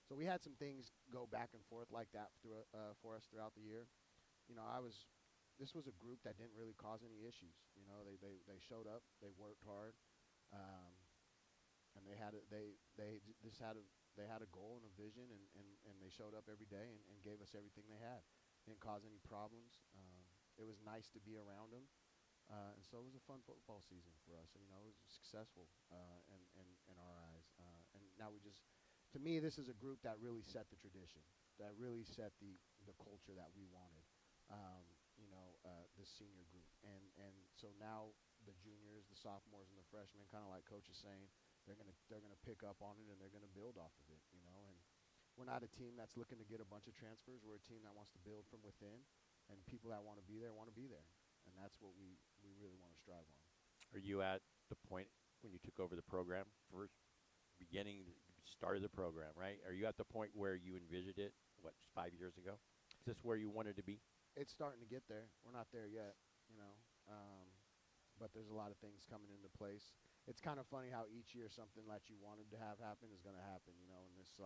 So we had some things go back and forth like that for us throughout the year. This was a group that didn't really cause any issues. They showed up, they worked hard, and they had a goal and a vision, and they showed up every day and gave us everything they had. Didn't cause any problems. It was nice to be around them. And so it was a fun football season for us. It was successful in our eyes. And now to me, this is a group that really set the tradition, that really set the culture that we wanted, the senior group. And so now the juniors, the sophomores, and the freshmen, kind of like Coach is saying, they're gonna pick up on it and they're gonna build off of it, And we're not a team that's looking to get a bunch of transfers. We're a team that wants to build from within, and people that want to be there want to be there. And that's what we really want to strive on. Are you at the point when you took over the program, started the program, right? Are you at the point where you envisioned it, 5 years ago? Is this where you wanted to be? It's starting to get there. We're not there yet, but there's a lot of things coming into place. It's kind of funny how each year something that you wanted to have happen is going to happen, and it's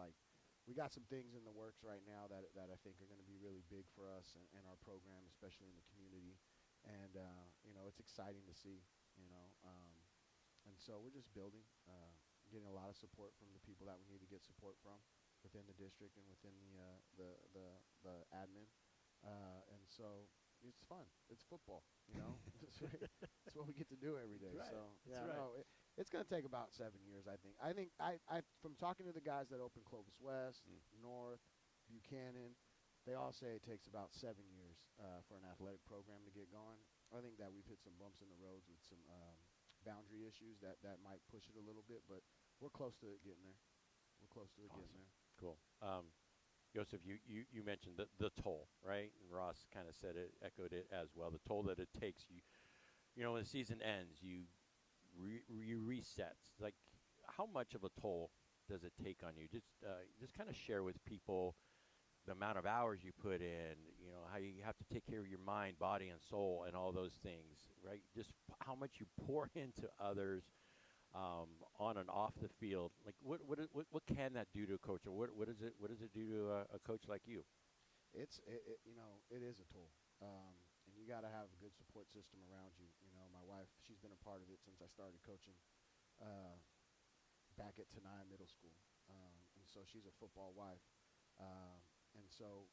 we got some things in the works right now that I think are going to be really big for us and our program, especially in the community. And, it's exciting to see, and so we're just building, getting a lot of support from the people that we need to get support from within the district and within the admin. And so it's fun. It's football, It's what we get to do every day. Right. So, yeah, It's going to take about 7 years, I think. I from talking to the guys that open Clovis West, North, Buchanan, they all say it takes about 7 years for an athletic program to get going. I think that we've hit some bumps in the roads with some boundary issues that might push it a little bit, but we're close to it getting there. We're close to it getting there. Cool. Joseph, you mentioned the toll, right? And Ross kind of said it, echoed it as well. The toll that it takes. When the season ends, you reset. Like, how much of a toll does it take on you? Just kind of share with people the amount of hours you put in. How you have to take care of your mind, body, and soul, and all those things, right? Just how much you pour into others on and off the field. Like, what can that do to a coach, or what does it do to a coach like you? It is a toll. And you got to have a good support system around you. My wife, she's been a part of it since I started coaching back at Tenaya Middle School. And so she's a football wife. And so,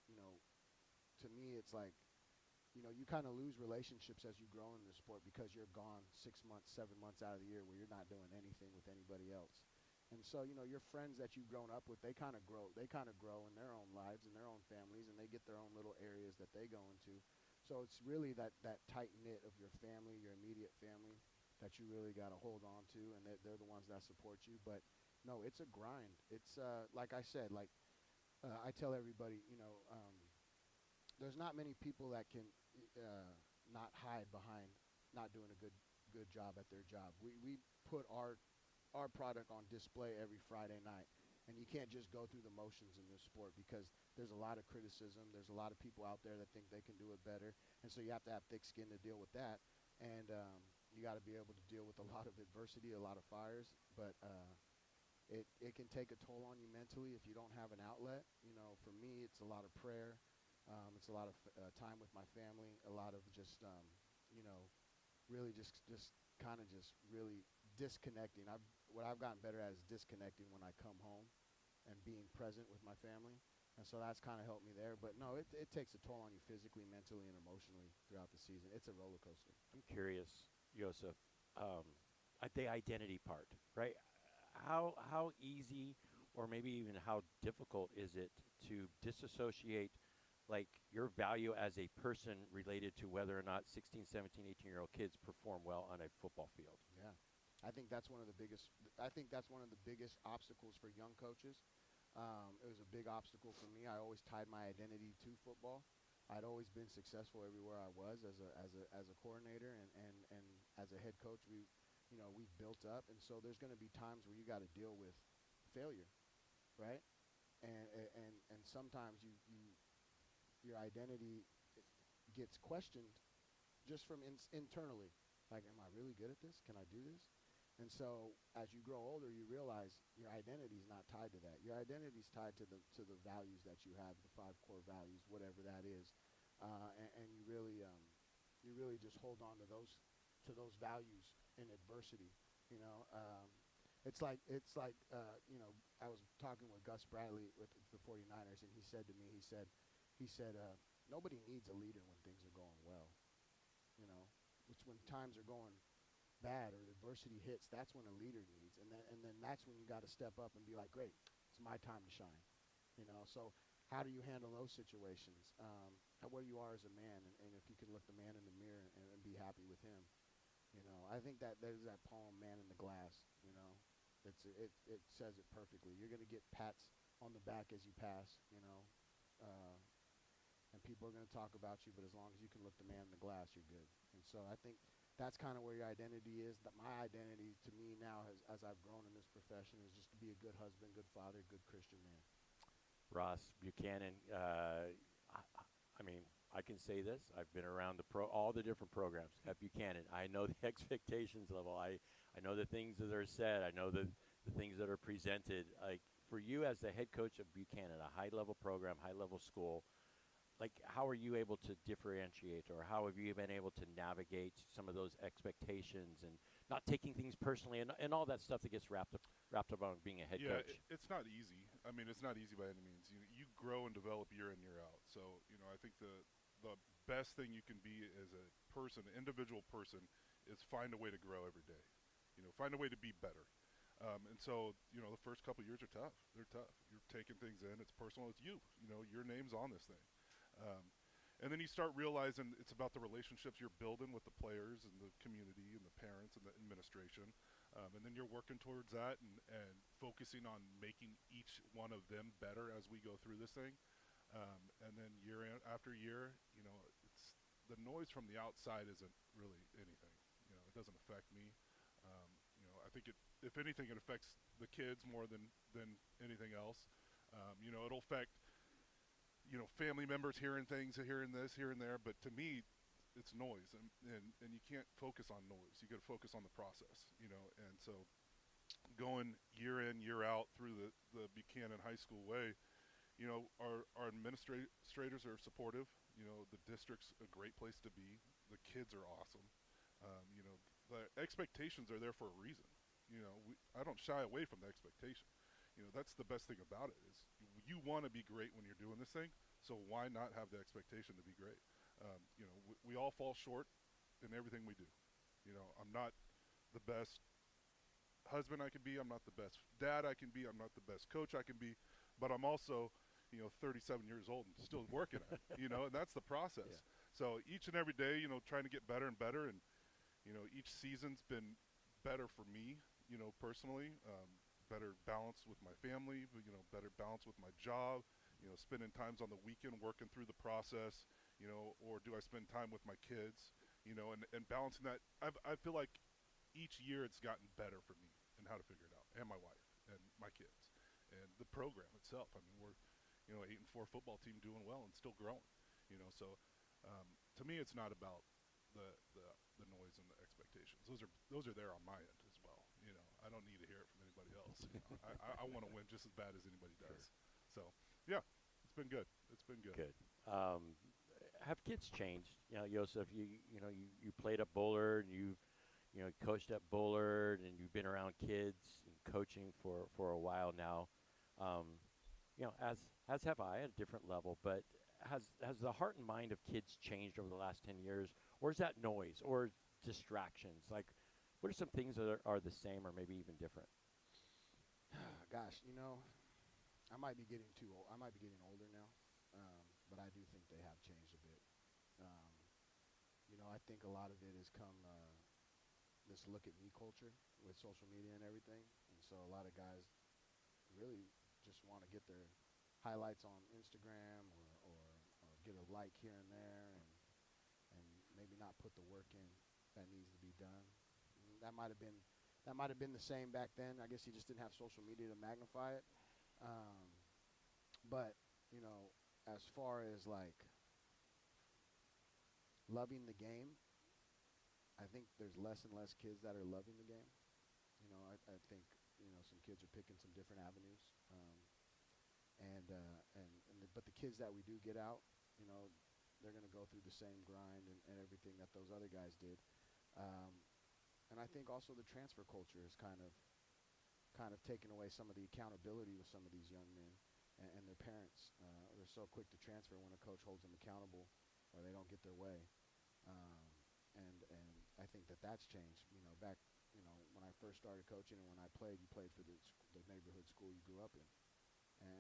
to me, it's like, you kind of lose relationships as you grow in the sport because you're gone 6 months, 7 months out of the year where you're not doing anything with anybody else. And so, your friends that you've grown up with, they kind of grow in their own lives and their own families, and they get their own little areas that they go into. So it's really that tight knit of your family, your immediate family, that you really got to hold on to, and they're the ones that support you. But no, it's a grind. It's like I said, I tell everybody, there's not many people that can not hide behind not doing a good job at their job. We put our product on display every Friday night. And you can't just go through the motions in this sport because there's a lot of criticism. There's a lot of people out there that think they can do it better. And so you have to have thick skin to deal with that. And you got to be able to deal with a lot of adversity, a lot of fires. But it can take a toll on you mentally if you don't have an outlet. For me, it's a lot of prayer. It's a lot of time with my family, a lot of just, really just kind of just really disconnecting. What I've gotten better at is disconnecting when I come home and being present with my family. And so that's kind of helped me there. But no, it takes a toll on you physically, mentally, and emotionally throughout the season. It's a roller coaster. I'm curious, Joseph, the identity part, right? How easy or maybe even how difficult is it to disassociate like your value as a person related to whether or not 16, 17, 18-year-old kids perform well on a football field? Yeah. I think that's one of the biggest obstacles for young coaches. It was a big obstacle for me. I always tied my identity to football. I'd always been successful everywhere I was as a coordinator and as a head coach. We've built up, and so there's going to be times where you got to deal with failure, right? And sometimes your identity gets questioned just from internally. Like, am I really good at this? Can I do this? And so as you grow older, you realize your identity is not tied to that. Your identity is tied to the values that you have, the 5 core values, whatever that is, and you really just hold on to those values in adversity. It's like I was talking with Gus Bradley with the 49ers, and he said to me, he said nobody needs a leader when things are going well. It's when times are going bad or adversity hits, that's when a leader needs, and then that's when you got to step up and be like, great, it's my time to shine. So how do you handle those situations? Where you are as a man, and if you can look the man in the mirror and be happy with him. I think that there's that poem, Man in the Glass. It says it perfectly. You're going to get pats on the back as you pass, and people are going to talk about you, but as long as you can look the man in the glass, you're good. And so I think that's kind of where your identity is. That my identity, to me now, as I've grown in this profession, is just to be a good husband, good father, good Christian man. Ross Buchanan, I mean, I can say this. I've been around all the different programs at Buchanan. I know the expectations level. I know the things that are said. I know the things that are presented. Like, for you as the head coach of Buchanan, a high-level program, high-level school, like, how are you able to differentiate, or how have you been able to navigate some of those expectations and not taking things personally and all that stuff that gets wrapped up on being a head coach? Yeah, it's not easy. I mean, it's not easy by any means. You grow and develop year in, year out. So, I think the best thing you can be as a person, individual person, is find a way to grow every day. find a way to be better. And so, the first couple years are tough. They're tough. You're taking things in. It's personal. It's you. Your name's on this thing. And then you start realizing it's about the relationships you're building with the players and the community and the parents and the administration. And then you're working towards that and focusing on making each one of them better as we go through this thing. And then year after year, it's the noise from the outside isn't really anything. It doesn't affect me. I think if anything, it affects the kids more than anything else. It'll affect, family members hearing things, hearing this, here and there. But to me, it's noise, and you can't focus on noise. You got to focus on the process, And so, going year in, year out through the Buchanan High School way, our administrators are supportive. The district's a great place to be. The kids are awesome. The expectations are there for a reason. I don't shy away from the expectation. That's the best thing about it is you want to be great when you're doing this thing. So why not have the expectation to be great? We all fall short in everything we do. I'm not the best husband I can be. I'm not the best dad I can be. I'm not the best coach I can be. But I'm also, 37 years old and still working at it. And that's the process. Yeah. So each and every day, trying to get better and better. And, each season's been better for me, personally. Better balance with my family, better balance with my job, spending times on the weekend working through the process, or do I spend time with my kids, and balancing that. I feel like each year it's gotten better for me and how to figure it out, and my wife and my kids and the program itself. I mean, we're, 8-4 football team doing well and still growing, so to me it's not about the noise and the expectations. Those are there on my end as well. I don't need to hear it from anybody else. I want to win just as bad as anybody does. So, yeah, it's been good. It's been good. Good. Have kids changed? Joseph, you played at Bullard, and you coached at Bullard, and you've been around kids and coaching for a while now. As have I at a different level, but has the heart and mind of kids changed over the last 10 years, or is that noise or distractions? Like, what are some things that are the same or maybe even different? Gosh, I might be getting too old. I might be getting older now, but I do think they have changed a bit. I think a lot of it has come this look at me culture with social media and everything, and so a lot of guys really just want to get their highlights on Instagram or get a like here and there, and maybe not put the work in that needs to be done. That might have been the same back then. I guess you just didn't have social media to magnify it. But as far as like loving the game, I think there's less and less kids that are loving the game. I think some kids are picking some different avenues. But the kids that we do get out, they're going to go through the same grind and everything that those other guys did. And I think also the transfer culture has kind of taken away some of the accountability with some of these young men and their parents. They're so quick to transfer when a coach holds them accountable or they don't get their way. And I think that's changed. Back when I first started coaching and when I played, you played for the neighborhood school you grew up in,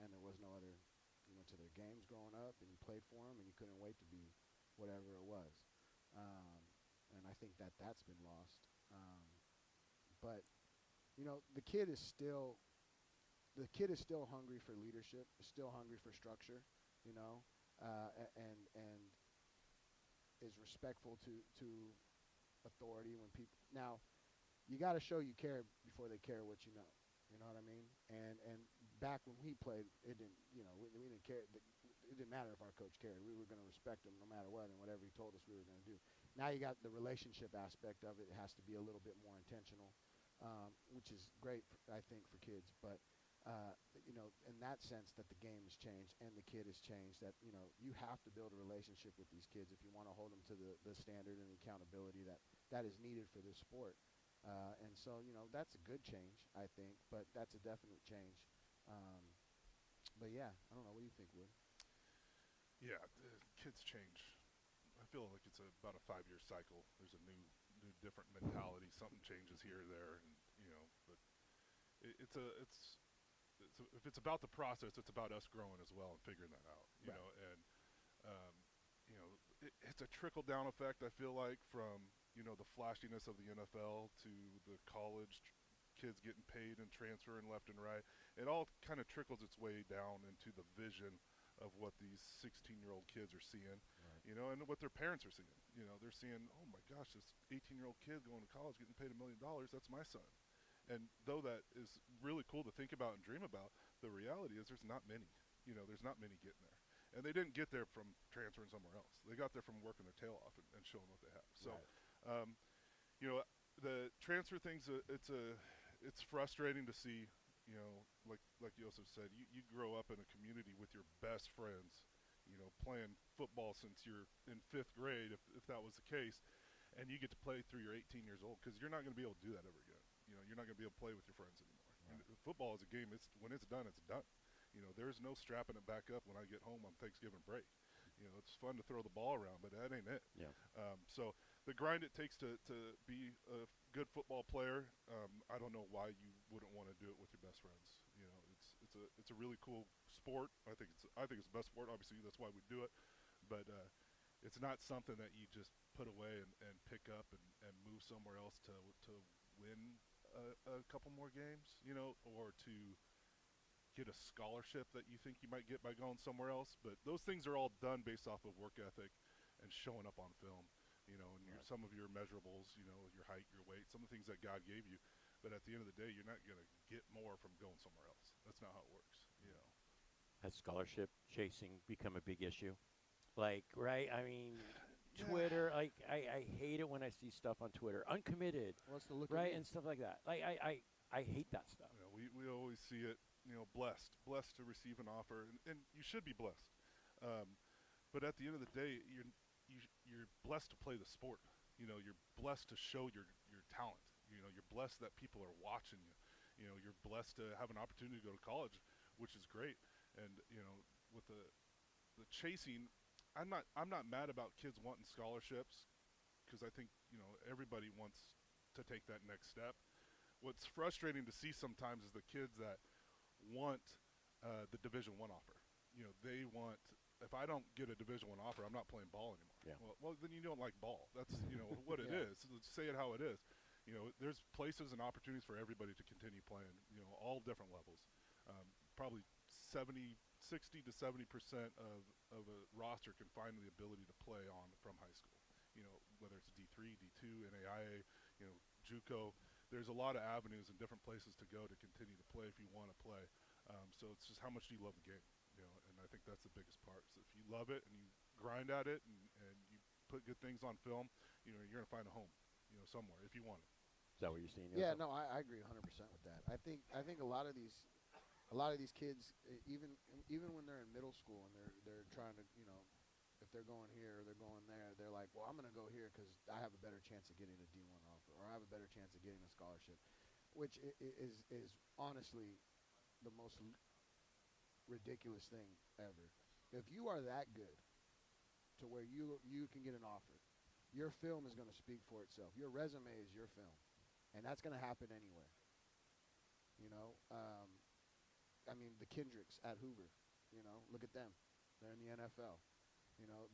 and there was no other. You went to their games growing up and you played for them and you couldn't wait to be whatever it was. And I think that's been lost. But the kid is still hungry for leadership, still hungry for structure, and is respectful to authority when people. Now, you got to show you care before they care what you know. You know what I mean? And back when we played, it didn't. We didn't care. It didn't matter if our coach cared. We were going to respect him no matter what, and whatever he told us we were going to do. Now you got the relationship aspect of it. It has to be a little bit more intentional, which is great, I think, for kids. But in that sense, that the game has changed and the kid has changed. That you have to build a relationship with these kids if you want to hold them to the standard and the accountability that is needed for this sport. And so that's a good change, I think. But that's a definite change. But yeah, I don't know. What do you think, Wood? Yeah, kids change. I feel like it's about a 5-year cycle. There's different mentality. Something changes here or there, and but if it's about the process, it's about us growing as well and figuring that out. You know, and it's a trickle down effect. I feel like from the flashiness of the NFL to the college kids getting paid and transferring left and right. It all kind of trickles its way down into the vision of what these 16-year-old kids are seeing, and what their parents are seeing. They're seeing, oh my gosh, this 18-year-old kid going to college getting paid $1 million. That's my son. And though that is really cool to think about and dream about, the reality is there's not many. There's not many getting there. And they didn't get there from transferring somewhere else. They got there from working their tail off and showing what they have. So, the transfer things, it's frustrating to see. Like Joseph said, you grow up in a community with your best friends, playing football since you're in 5th grade, if that was the case, and you get to play through you're 18 years old, because you're not going to be able to do that ever again. You're not going to be able to play with your friends anymore. Right. Football is a game. When it's done, it's done. There's no strapping it back up when I get home on Thanksgiving break. It's fun to throw the ball around, but that ain't it. Yeah. So the grind it takes to be a good football player, I don't know why you wouldn't want to do it with your best friends. It's a really cool sport. I think it's the best sport. Obviously, that's why we do it. But it's not something that you just put away and pick up and move somewhere else to win a couple more games, or to get a scholarship that you think you might get by going somewhere else. But those things are all done based off of work ethic and showing up on film, and some of your measurables, your height, your weight, some of the things that God gave you. But at the end of the day, you're not going to get more from going somewhere else. That's not how it works, Has scholarship chasing become a big issue? Right? I mean, Twitter, I hate it when I see stuff on Twitter. Uncommitted, right, and stuff like that. I hate that stuff. We always see it, blessed to receive an offer, and you should be blessed. But at the end of the day, you're blessed to play the sport. You're blessed to show your talent. You're blessed that people are watching you. You're blessed to have an opportunity to go to college, which is great. And with the chasing, I'm not mad about kids wanting scholarships, because I think everybody wants to take that next step. What's frustrating to see sometimes is the kids that want the Division I offer. They want, if I don't get a Division I offer, I'm not playing ball anymore. Yeah. Well, then you don't like ball. That's what it is. Let's say it how it is. There's places and opportunities for everybody to continue playing. All different levels. Probably 60 to 70% of a roster can find the ability to play on from high school. Whether it's D3, D2, NAIA, JUCO. There's a lot of avenues and different places to go to continue to play if you want to play. So it's just how much do you love the game, and I think that's the biggest part. So if you love it and you grind at it and you put good things on film, you're going to find a home, somewhere if you want it. Is that what you're seeing? Yeah, no, I agree 100% with that. I think a lot of these kids, even when they're in middle school and they're trying to, if they're going here or they're going there, they're like, well, I'm going to go here because I have a better chance of getting a D1 offer, or I have a better chance of getting a scholarship, which is honestly the most ridiculous thing ever. If you are that good to where you can get an offer, your film is going to speak for itself. Your resume is your film, and that's going to happen anywhere. I mean, the Kendricks at Hoover, look at them. They're in the NFL.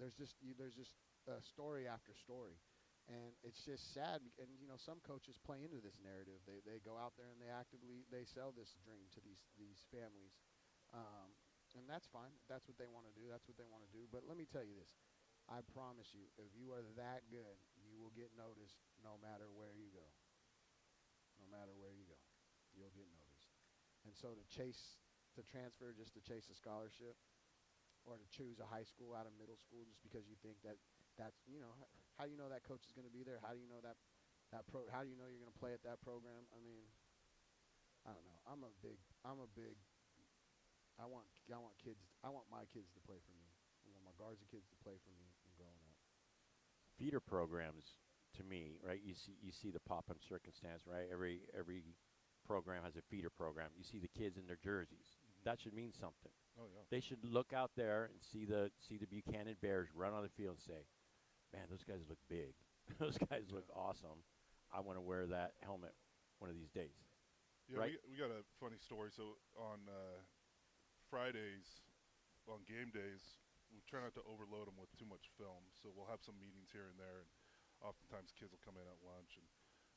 There's just story after story. And it's just sad. And, some coaches play into this narrative. They go out there and they sell this dream to these families. And that's fine. That's what they want to do. That's what they want to do. But let me tell you this. I promise you, if you are that good, you will get noticed no matter where you go. No matter where you go, you'll get noticed. And so to transfer just to chase a scholarship, or to choose a high school out of middle school just because you think that's how do you know that coach is going to be there? How do you know how do you know you're going to play at that program? I mean, I don't know. I want my kids to play for me. I want my Garza kids to play for me and growing up. Feeder programs, to me, right? You see the pop-up circumstance, right? Every program has a feeder program. You see the kids in their jerseys. That should mean something. Oh yeah. They should look out there and see the Buchanan Bears run on the field and say, "Man, those guys look big." Those guys look awesome. I want to wear that helmet one of these days. Yeah, right? we got a funny story. So on Fridays, on game days, we try not to overload them with too much film. So we'll have some meetings here and there, and oftentimes kids will come in at lunch, and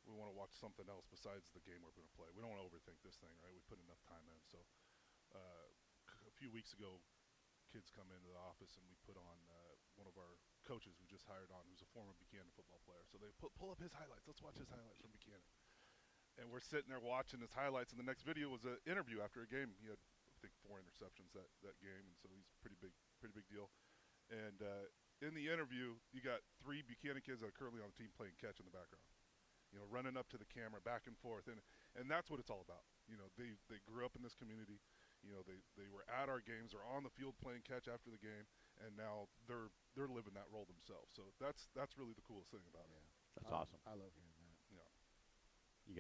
we want to watch something else besides the game we're going to play. We don't want to overthink this thing, right? We put enough time in. So a few weeks ago, kids come into the office, and we put on one of our coaches we just hired on, who's a former Buchanan football player. So they pull up his highlights. Let's watch his highlights from Buchanan. And we're sitting there watching his highlights, and the next video was an interview after a game. He had, I think, 4 interceptions that game, and so he's pretty big deal. And in the interview, you got 3 Buchanan kids that are currently on the team playing catch in the background, running up to the camera, back and forth, and that's what it's all about. They grew up in this community. They were at our games, they're on the field playing catch after the game, and now they're living that role themselves. So that's really the coolest thing about it. That's awesome. I love hearing that. Yeah. You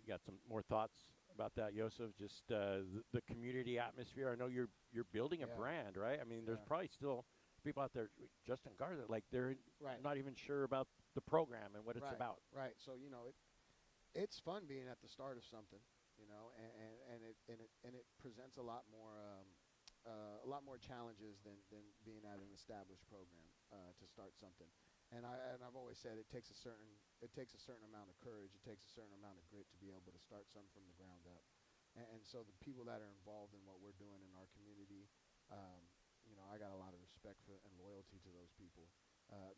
got some more thoughts about that, Yosef? Just the community atmosphere. I know you're building a brand, right? I mean, there's probably still people out there, Justin Garza, like they're not even sure about the program and what it's about. Right. So it's fun being at the start of something, and it presents a lot more challenges than being at an established program to start something. And I've always said it takes a certain amount of courage, it takes a certain amount of grit to be able to start something from the ground up. And so the people that are involved in what we're doing in our community, I got a lot of respect for and loyalty to those people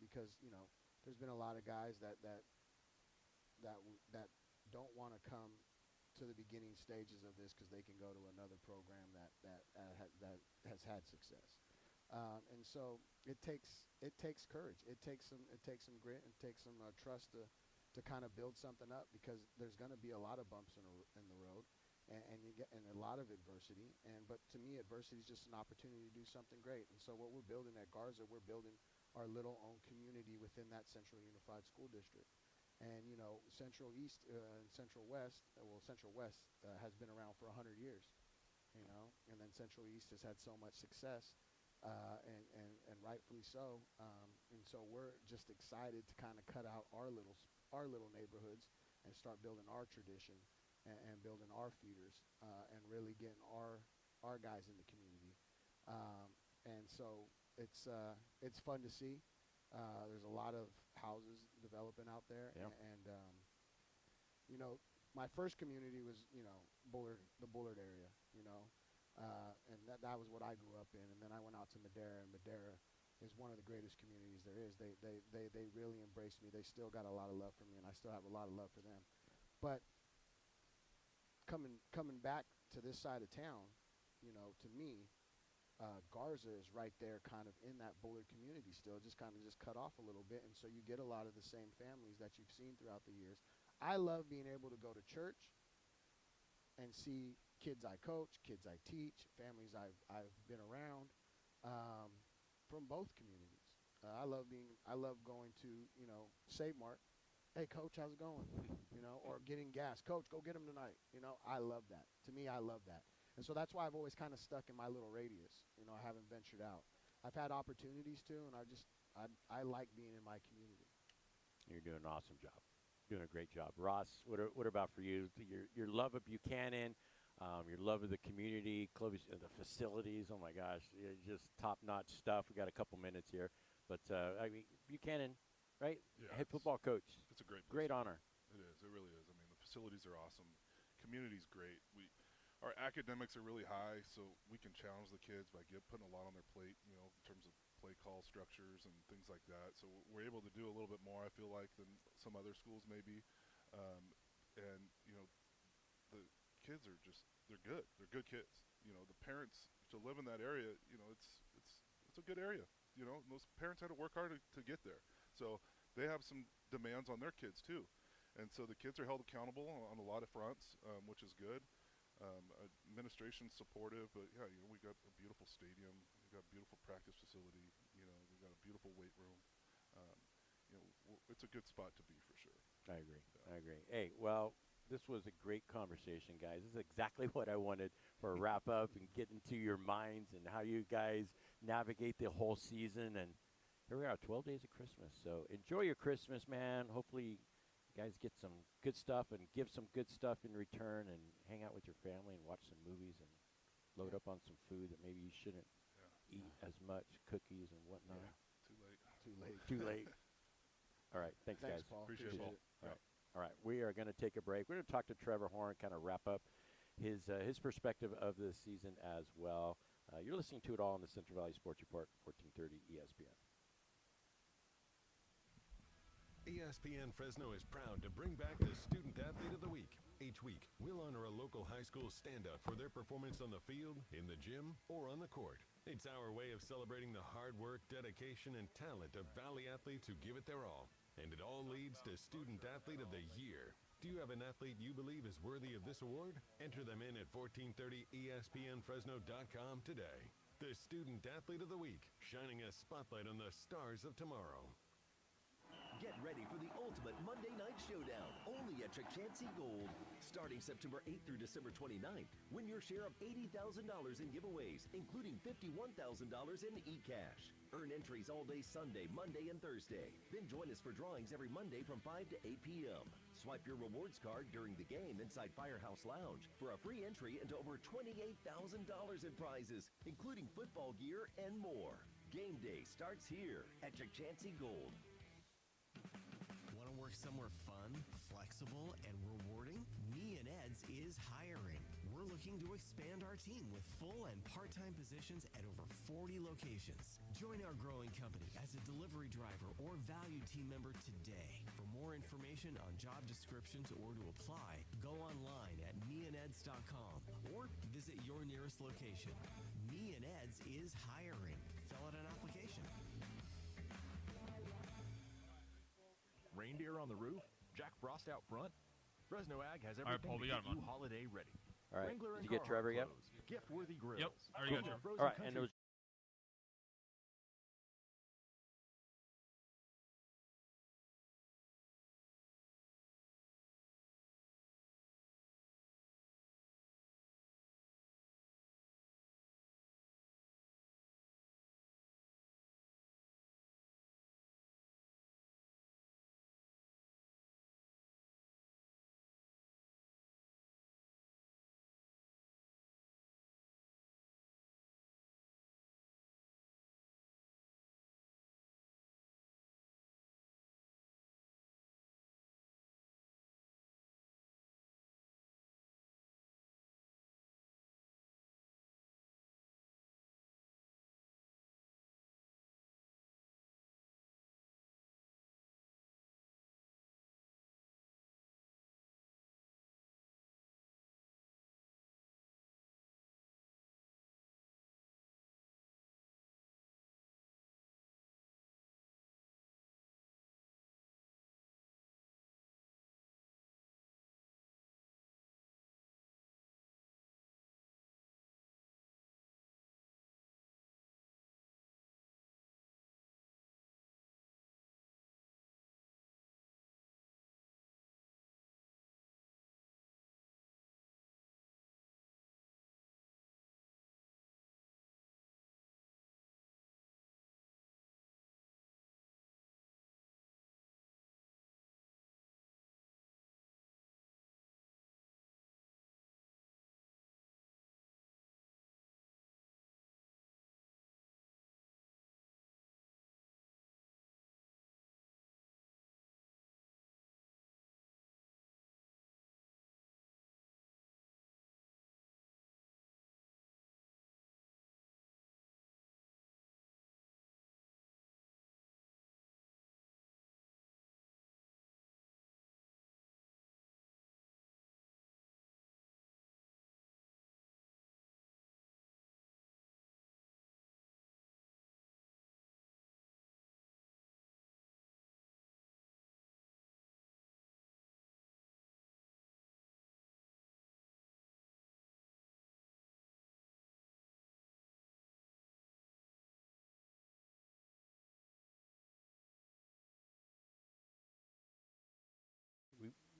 because there's been a lot of guys that don't want to come to the beginning stages of this because they can go to another program that has had success. And so it takes courage. It takes some grit and takes some trust to kind of build something up because there's going to be a lot of bumps in the road, and you get a lot of adversity. But to me, adversity is just an opportunity to do something great. And so what we're building at Garza, we're building our little own community within that Central Unified School District. And Central East and Central West, Central West has been around for 100 years, and then Central East has had so much success. And rightfully so. And so we're just excited to kind of cut out our little neighborhoods and start building our tradition and building our feeders and really getting our guys in the community. And so it's fun to see. There's a lot of houses developing out there, and my first community was the Bullard area, and that was what I grew up in. And then I went out to Madera, and Madera is one of the greatest communities there is. They really embraced me. They still got a lot of love for me, and I still have a lot of love for them. But coming back to this side of town, to me, Garza is right there kind of in that Bullard community still, just cut off a little bit. And so you get a lot of the same families that you've seen throughout the years. I love being able to go to church and see kids I coach, kids I teach, families I've been around from both communities. I love going to Save Mart. Hey, coach, how's it going? Or getting gas. Coach, go get them tonight. I love that. To me, I love that. And so that's why I've always kind of stuck in my little radius. I haven't ventured out. I've had opportunities to, and I like being in my community. You're doing an awesome job. Doing a great job. Ross, what about for you? Your love of Buchanan, your love of the community, Clovis, the facilities. Oh my gosh, just top-notch stuff. We got a couple minutes here, but Buchanan, right? Yeah, Head football coach. It's a great honor. It is. It really is. I mean, the facilities are awesome. Community's great. Our academics are really high, so we can challenge the kids by putting a lot on their plate, in terms of play call structures and things like that. So we're able to do a little bit more, I feel like, than some other schools maybe. And the kids are they're good. They're good kids. The parents, to live in that area, it's a good area. Most parents had to work hard to get there. So they have some demands on their kids too. And so the kids are held accountable on a lot of fronts, which is good. Administration's supportive, but we got a beautiful stadium, we got a beautiful practice facility, we got a beautiful weight room. It's a good spot to be for sure. I agree. I agree. Hey, well, this was a great conversation, guys. This is exactly what I wanted for a wrap up and get into your minds and how you guys navigate the whole season. And here we are, 12 days of Christmas. So enjoy your Christmas, man. Hopefully you guys get some good stuff and give some good stuff in return and hang out with your family and watch some movies and load up on some food that maybe you shouldn't eat as much, cookies and whatnot. Too late. Too late. Too late. All right. Thanks, guys. Paul. Appreciate it, Paul. All right. All right. We are going to take a break. We're going to talk to Trevor Horn, kind of wrap up his perspective of this season as well. You're listening to it all on the Central Valley Sports Report, 1430 ESPN. ESPN Fresno is proud to bring back the Student Athlete of the Week. Each week, we'll honor a local high school standout for their performance on the field, in the gym, or on the court. It's our way of celebrating the hard work, dedication, and talent of Valley athletes who give it their all. And it all leads to Student Athlete of the Year. Do you have an athlete you believe is worthy of this award? Enter them in at 1430ESPNFresno.com today. The Student Athlete of the Week, shining a spotlight on the stars of tomorrow. Get ready for the ultimate Monday Night Showdown, only at Chakchansi Gold. Starting September 8th through December 29th, win your share of $80,000 in giveaways, including $51,000 in e-cash. Earn entries all day Sunday, Monday, and Thursday. Then join us for drawings every Monday from 5 to 8 p.m. Swipe your rewards card during the game inside Firehouse Lounge for a free entry into over $28,000 in prizes, including football gear and more. Game day starts here at Chakchansi Gold. Want to work somewhere fun, flexible, and rewarding? Me and Ed's is hiring. We're looking to expand our team with full and part-time positions at over 40 locations. Join our growing company as a delivery driver or valued team member today. For more information on job descriptions or to apply, go online at meandeds.com or visit your nearest location. Me and Ed's is hiring. Fill out an application. Reindeer on the roof, Jack Frost out front. Fresno Ag has All right, everything Paul, we to got get him you on. holiday ready. All right. Wrangler Did and you get Trevor yet? clothes, gift-worthy grills. Yep, I already got Cool. Trevor. Frozen All right, and country it was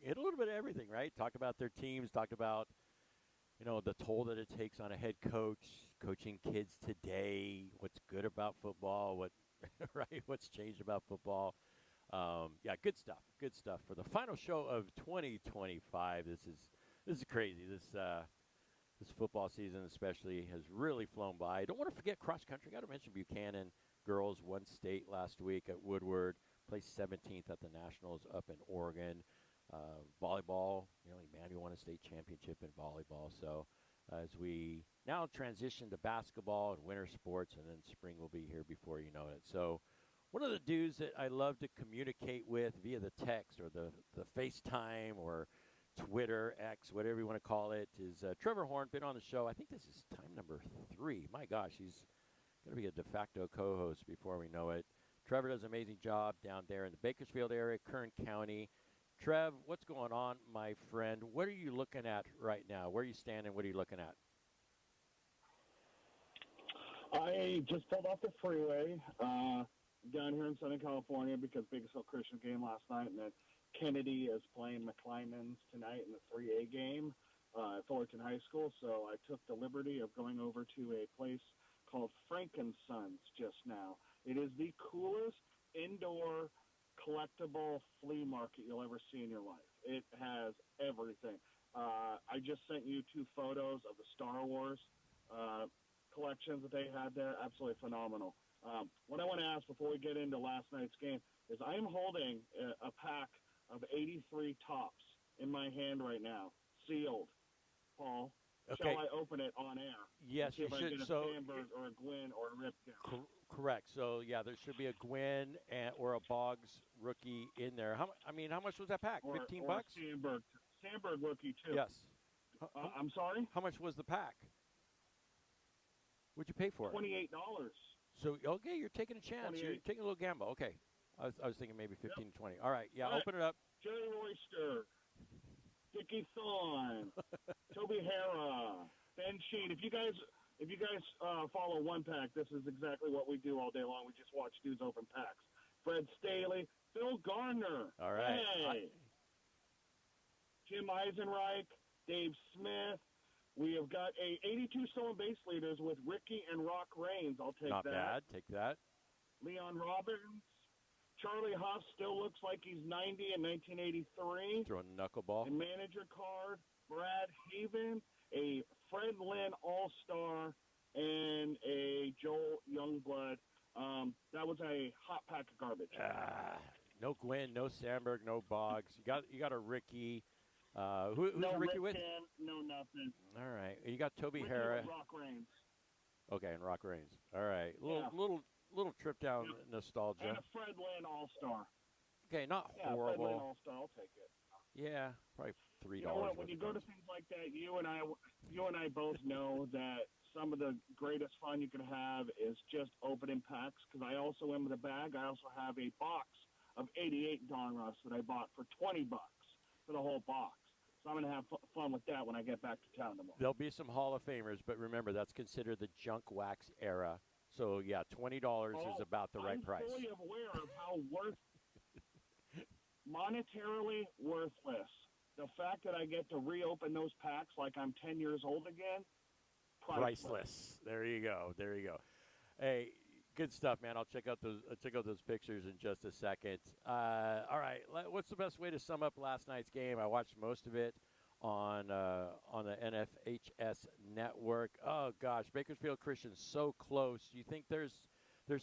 we hit a little bit of everything, right? Talked about their teams, talked about, the toll that it takes on a head coach, coaching kids today, what's good about football, what's changed about football. Yeah, good stuff. Good stuff for the final show of 2025. This is crazy. This football season especially has really flown by. I don't want to forget cross country. Got to mention Buchanan girls won state last week at Woodward, placed 17th at the Nationals up in Oregon. Volleyball, Emmanuel won a state championship in volleyball. So as we now transition to basketball and winter sports, and then spring will be here before you know it. So one of the dudes that I love to communicate with via the text or the FaceTime or Twitter, X, whatever you want to call it, is Trevor Horn. Been on the show. I think this is time number 3. My gosh, he's going to be a de facto co-host before we know it. Trevor does an amazing job down there in the Bakersfield area, Kern County. Trev, what's going on, my friend? What are you looking at right now? Where are you standing? What are you looking at? I just pulled off the freeway down here in Southern California because Bakersfield Christian game last night, and then Kennedy is playing McClymonds tonight in the 3A game at Fullerton High School. So I took the liberty of going over to a place called Frankensons just now. It is the coolest indoor collectible flea market you'll ever see in your life. It has everything. I just sent you 2 photos of the Star Wars collections that they had there. Absolutely phenomenal. What I want to ask before we get into last night's game is I am holding a pack of 83 tops in my hand right now, sealed. Paul, okay. Shall I open it on air? Yes, see you if I should. get a Sandberg or a Gwynn or a Ripken. Correct. So yeah, there should be a Gwynn or a Boggs rookie in there. How much was that pack? Or, $15? Or Sandberg rookie too. Yes. I'm sorry. How much was the pack? What'd you pay for it? $28. So okay, you're taking a chance. You're taking a little gamble. Okay. I was thinking maybe 15 to 20. All right. Yeah. All right. Open it up. Jerry Royster, Dickie Thorne, Toby Hara, Ben Sheen. If you guys follow One Pack, this is exactly what we do all day long. We just watch dudes open packs. Fred Staley, Phil Garner. All right. Hey. Jim Eisenreich, Dave Smith. We have got a 82 stolen base leaders with Ricky and Rock Reigns. I'll take Not that. bad. Take that. Leon Robbins. Charlie Huff still looks like he's 90 in 1983. Throwing a knuckleball. A manager card. Brad Haven. A Fred Lynn All-Star. And a Joel Youngblood. That was a hot pack of garbage. No Gwynn, no Sandberg, no Boggs. You got a Ricky. Who's no Ricky with? No nothing. All right. You got Toby Ricky Hara. with Rock Reigns. Okay, and Rock Reigns. All right. Little trip down nostalgia. And a Fred Lynn All-Star. Okay, not Fred Lynn horrible. All-Star. I'll take it. Yeah, probably $3. You know what? When you go to things like that, you and I both know that some of the greatest fun you can have is just opening packs. Because I also am with a bag. I also have a box of 88 Donruss that I bought for $20 for the whole box. So I'm going to have fun with that when I get back to town tomorrow. There'll be some Hall of Famers, but remember, that's considered the junk wax era. So, yeah, $20 is about the right price. I'm fully aware of how monetarily worthless. The fact that I get to reopen those packs like I'm 10 years old again, priceless. There you go. Hey, good stuff, man. I'll check out those pictures in just a second. All right, what's the best way to sum up last night's game? I watched most of it on the NFHS network. Oh gosh, Bakersfield Christian so close. Do you think there's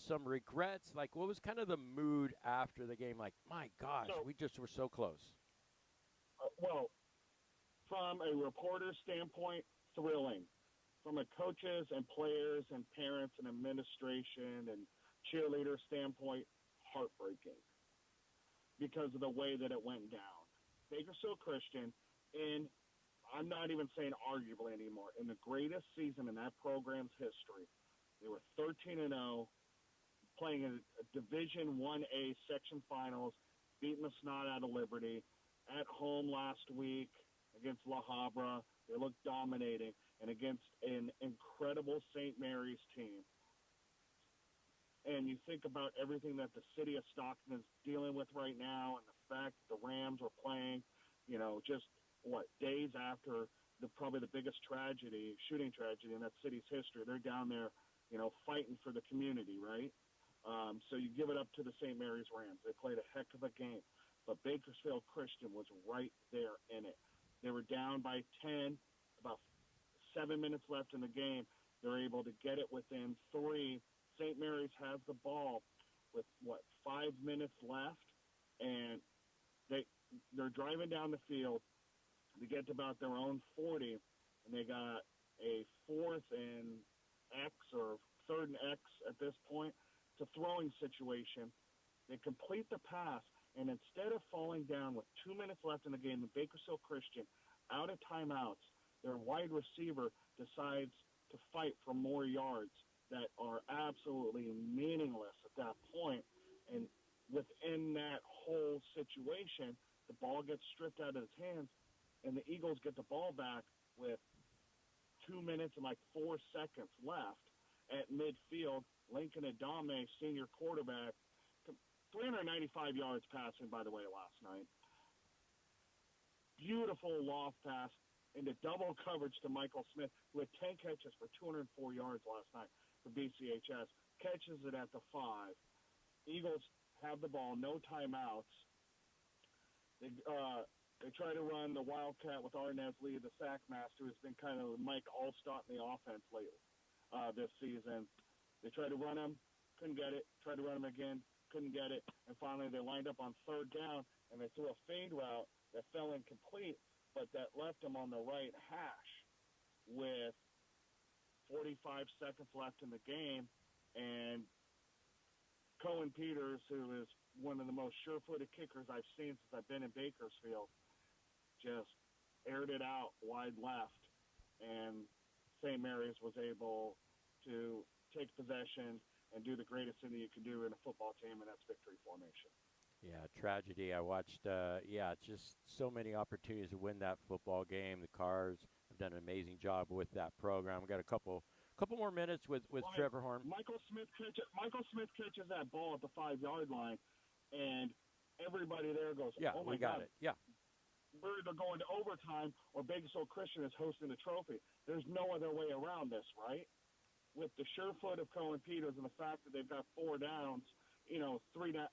some regrets? Like, what was kind of the mood after the game? Like, my gosh, we just were so close. Well, from a reporter's standpoint, thrilling. From a coaches and players and parents and administration and cheerleader standpoint, heartbreaking because of the way that it went down. Bakersfield Christian, I'm not even saying arguably anymore, in the greatest season in that program's history, they were 13-0, playing a Division 1A section finals, beating the snot out of Liberty, at home last week against La Habra. They looked dominating, and against an incredible St. Mary's team. And you think about everything that the city of Stockton is dealing with right now, and the fact that the Rams were playing, just days after probably the biggest shooting tragedy in that city's history. They're down there, fighting for the community, right? So you give it up to the St. Mary's Rams. They played a heck of a game. But Bakersfield Christian was right there in it. They were down by 10, about 7 minutes left in the game. They're able to get it within 3. St. Mary's has the ball with, 5 minutes left, and they're driving down the field. They get to about their own 40, and they got a 4th and X or 3rd and X at this point. It's a throwing situation. They complete the pass, and instead of falling down with 2 minutes left in the game, the Bakersfield Christian, out of timeouts, their wide receiver decides to fight for more yards that are absolutely meaningless at that point. And within that whole situation, the ball gets stripped out of his hands, and the Eagles get the ball back with 2 minutes and 4 seconds left at midfield. Lincoln Adame, senior quarterback, 395 yards passing, by the way, last night. Beautiful loft pass into double coverage to Michael Smith, who had 10 catches for 204 yards last night for BCHS. Catches it at the 5. Eagles have the ball, no timeouts. They try to run the Wildcat with Arnez Lee, the sack master, who's been kind of Mike Allstott in the offense lately this season. They tried to run him, couldn't get it. Tried to run him again, couldn't get it. And finally they lined up on 3rd down, and they threw a fade route that fell incomplete, but that left him on the right hash with 45 seconds left in the game. And Cohen Peters, who is one of the most sure-footed kickers I've seen since I've been in Bakersfield, just aired it out wide left, and St. Mary's was able to take possession and do the greatest thing that you can do in a football team, and that's victory formation. Yeah, tragedy. I watched, just so many opportunities to win that football game. The Cars have done an amazing job with that program. We've got a couple more minutes with Trevor Horn. Michael Smith catches that ball at the 5-yard line, and everybody there goes, yeah, oh my we got God. it. Yeah. We're either going to overtime or Bakersfield Christian is hosting the trophy. There's no other way around this, right? With the sure foot of Cohen Peters and the fact that they've got 4 downs, 3 down,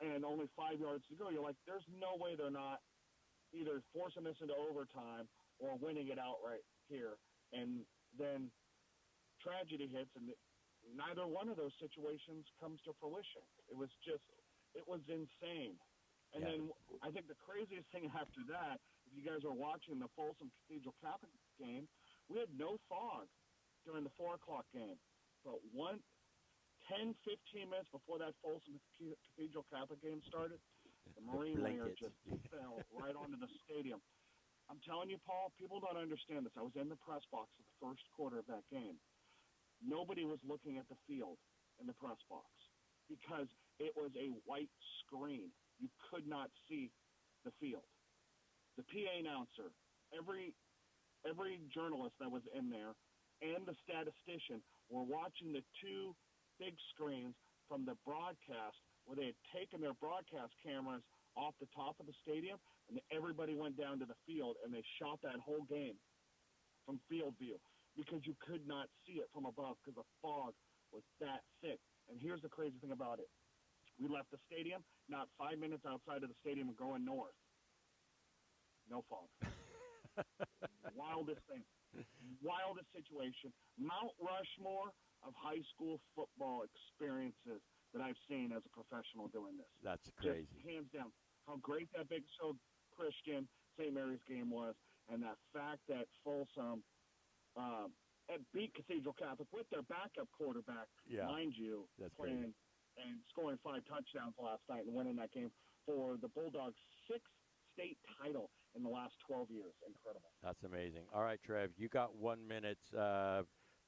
and only 5 yards to go, you're like, there's no way they're not either forcing this into overtime or winning it outright here. And then tragedy hits, and neither one of those situations comes to fruition. It was insane. And then I think the craziest thing after that, if you guys are watching the Folsom Cathedral Catholic game, we had no fog during the 4 o'clock game. But 10, 15 minutes before that Folsom Cathedral Catholic game started, the Marine layer just fell right onto the stadium. I'm telling you, Paul, people don't understand this. I was in the press box for the first quarter of that game. Nobody was looking at the field in the press box because it was a white screen. You could not see the field. The PA announcer, every journalist that was in there, and the statistician were watching the 2 big screens from the broadcast where they had taken their broadcast cameras off the top of the stadium, and everybody went down to the field, and they shot that whole game from field view because you could not see it from above because the fog was that thick. And here's the crazy thing about it. We left the stadium, not 5 minutes outside of the stadium and going north. No fog. Wildest thing. Wildest situation. Mount Rushmore of high school football experiences that I've seen as a professional doing this. That's crazy. Just hands down. How great that Big Show Christian St. Mary's game was, and that fact that Folsom beat Cathedral Catholic with their backup quarterback, mind you, that's playing crazy. And scoring 5 touchdowns last night and winning that game for the Bulldogs' 6th state title in the last 12 years. Incredible. That's amazing. All right, Trev, you got 1 minute.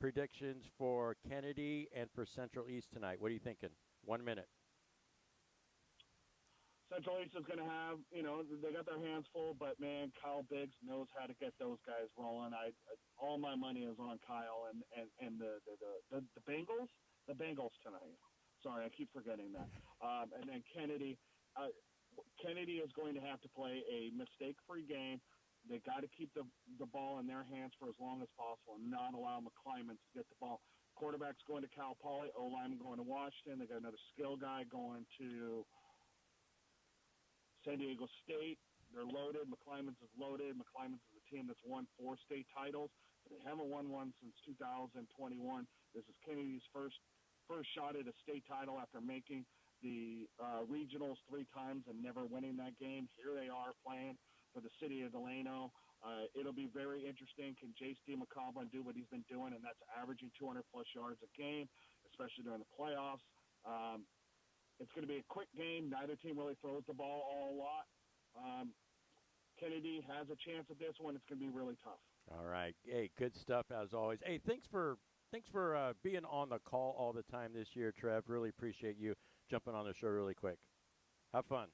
Predictions for Kennedy and for Central East tonight. What are you thinking? 1 minute. Central East is going to have, they got their hands full, but, man, Kyle Biggs knows how to get those guys rolling. All my money is on Kyle and the Bengals. The Bengals tonight. Sorry, I keep forgetting that. And then Kennedy. Kennedy is going to have to play a mistake-free game. They got to keep the ball in their hands for as long as possible and not allow McClymonds to get the ball. Quarterback's going to Cal Poly, O-lineman going to Washington. They got another skill guy going to San Diego State. They're loaded. McClymonds is loaded. McClymonds is a team that's won 4 state titles. They haven't won one since 2021. This is Kennedy's first shot at a state title after making the regionals 3 times and never winning that game. Here they are playing for the city of Delano. It'll be very interesting. Can J.C. McCoblin do what he's been doing, and that's averaging 200-plus yards a game, especially during the playoffs. It's going to be a quick game. Neither team really throws the ball all a lot. Kennedy has a chance at this one. It's going to be really tough. All right. Hey, good stuff as always. Hey, thanks for being on the call all the time this year, Trev. Really appreciate you jumping on the show really quick. Have fun.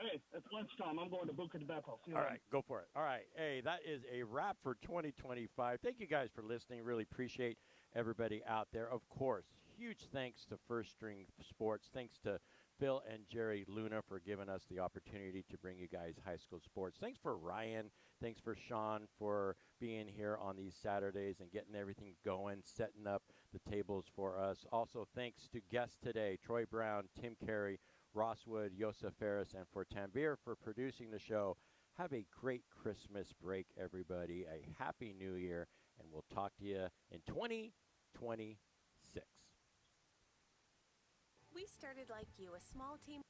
Hey, it's lunchtime. I'm going to Buca di Beppo. See you All later. right, go for it. All right. Hey, that is a wrap for 2025. Thank you guys for listening. Really appreciate everybody out there. Of course, huge thanks to First String Sports. Thanks to Phil and Jerry Luna for giving us the opportunity to bring you guys high school sports. Thanks for Ryan. Thanks for Sean for being here on these Saturdays and getting everything going, setting up the tables for us. Also, thanks to guests today, Troy Brown, Tim Carey, Ross Wood, Yosef Ferris, and for Tanvir for producing the show. Have a great Christmas break, everybody. A Happy New Year, and we'll talk to you in 2026. We started like you, a small team.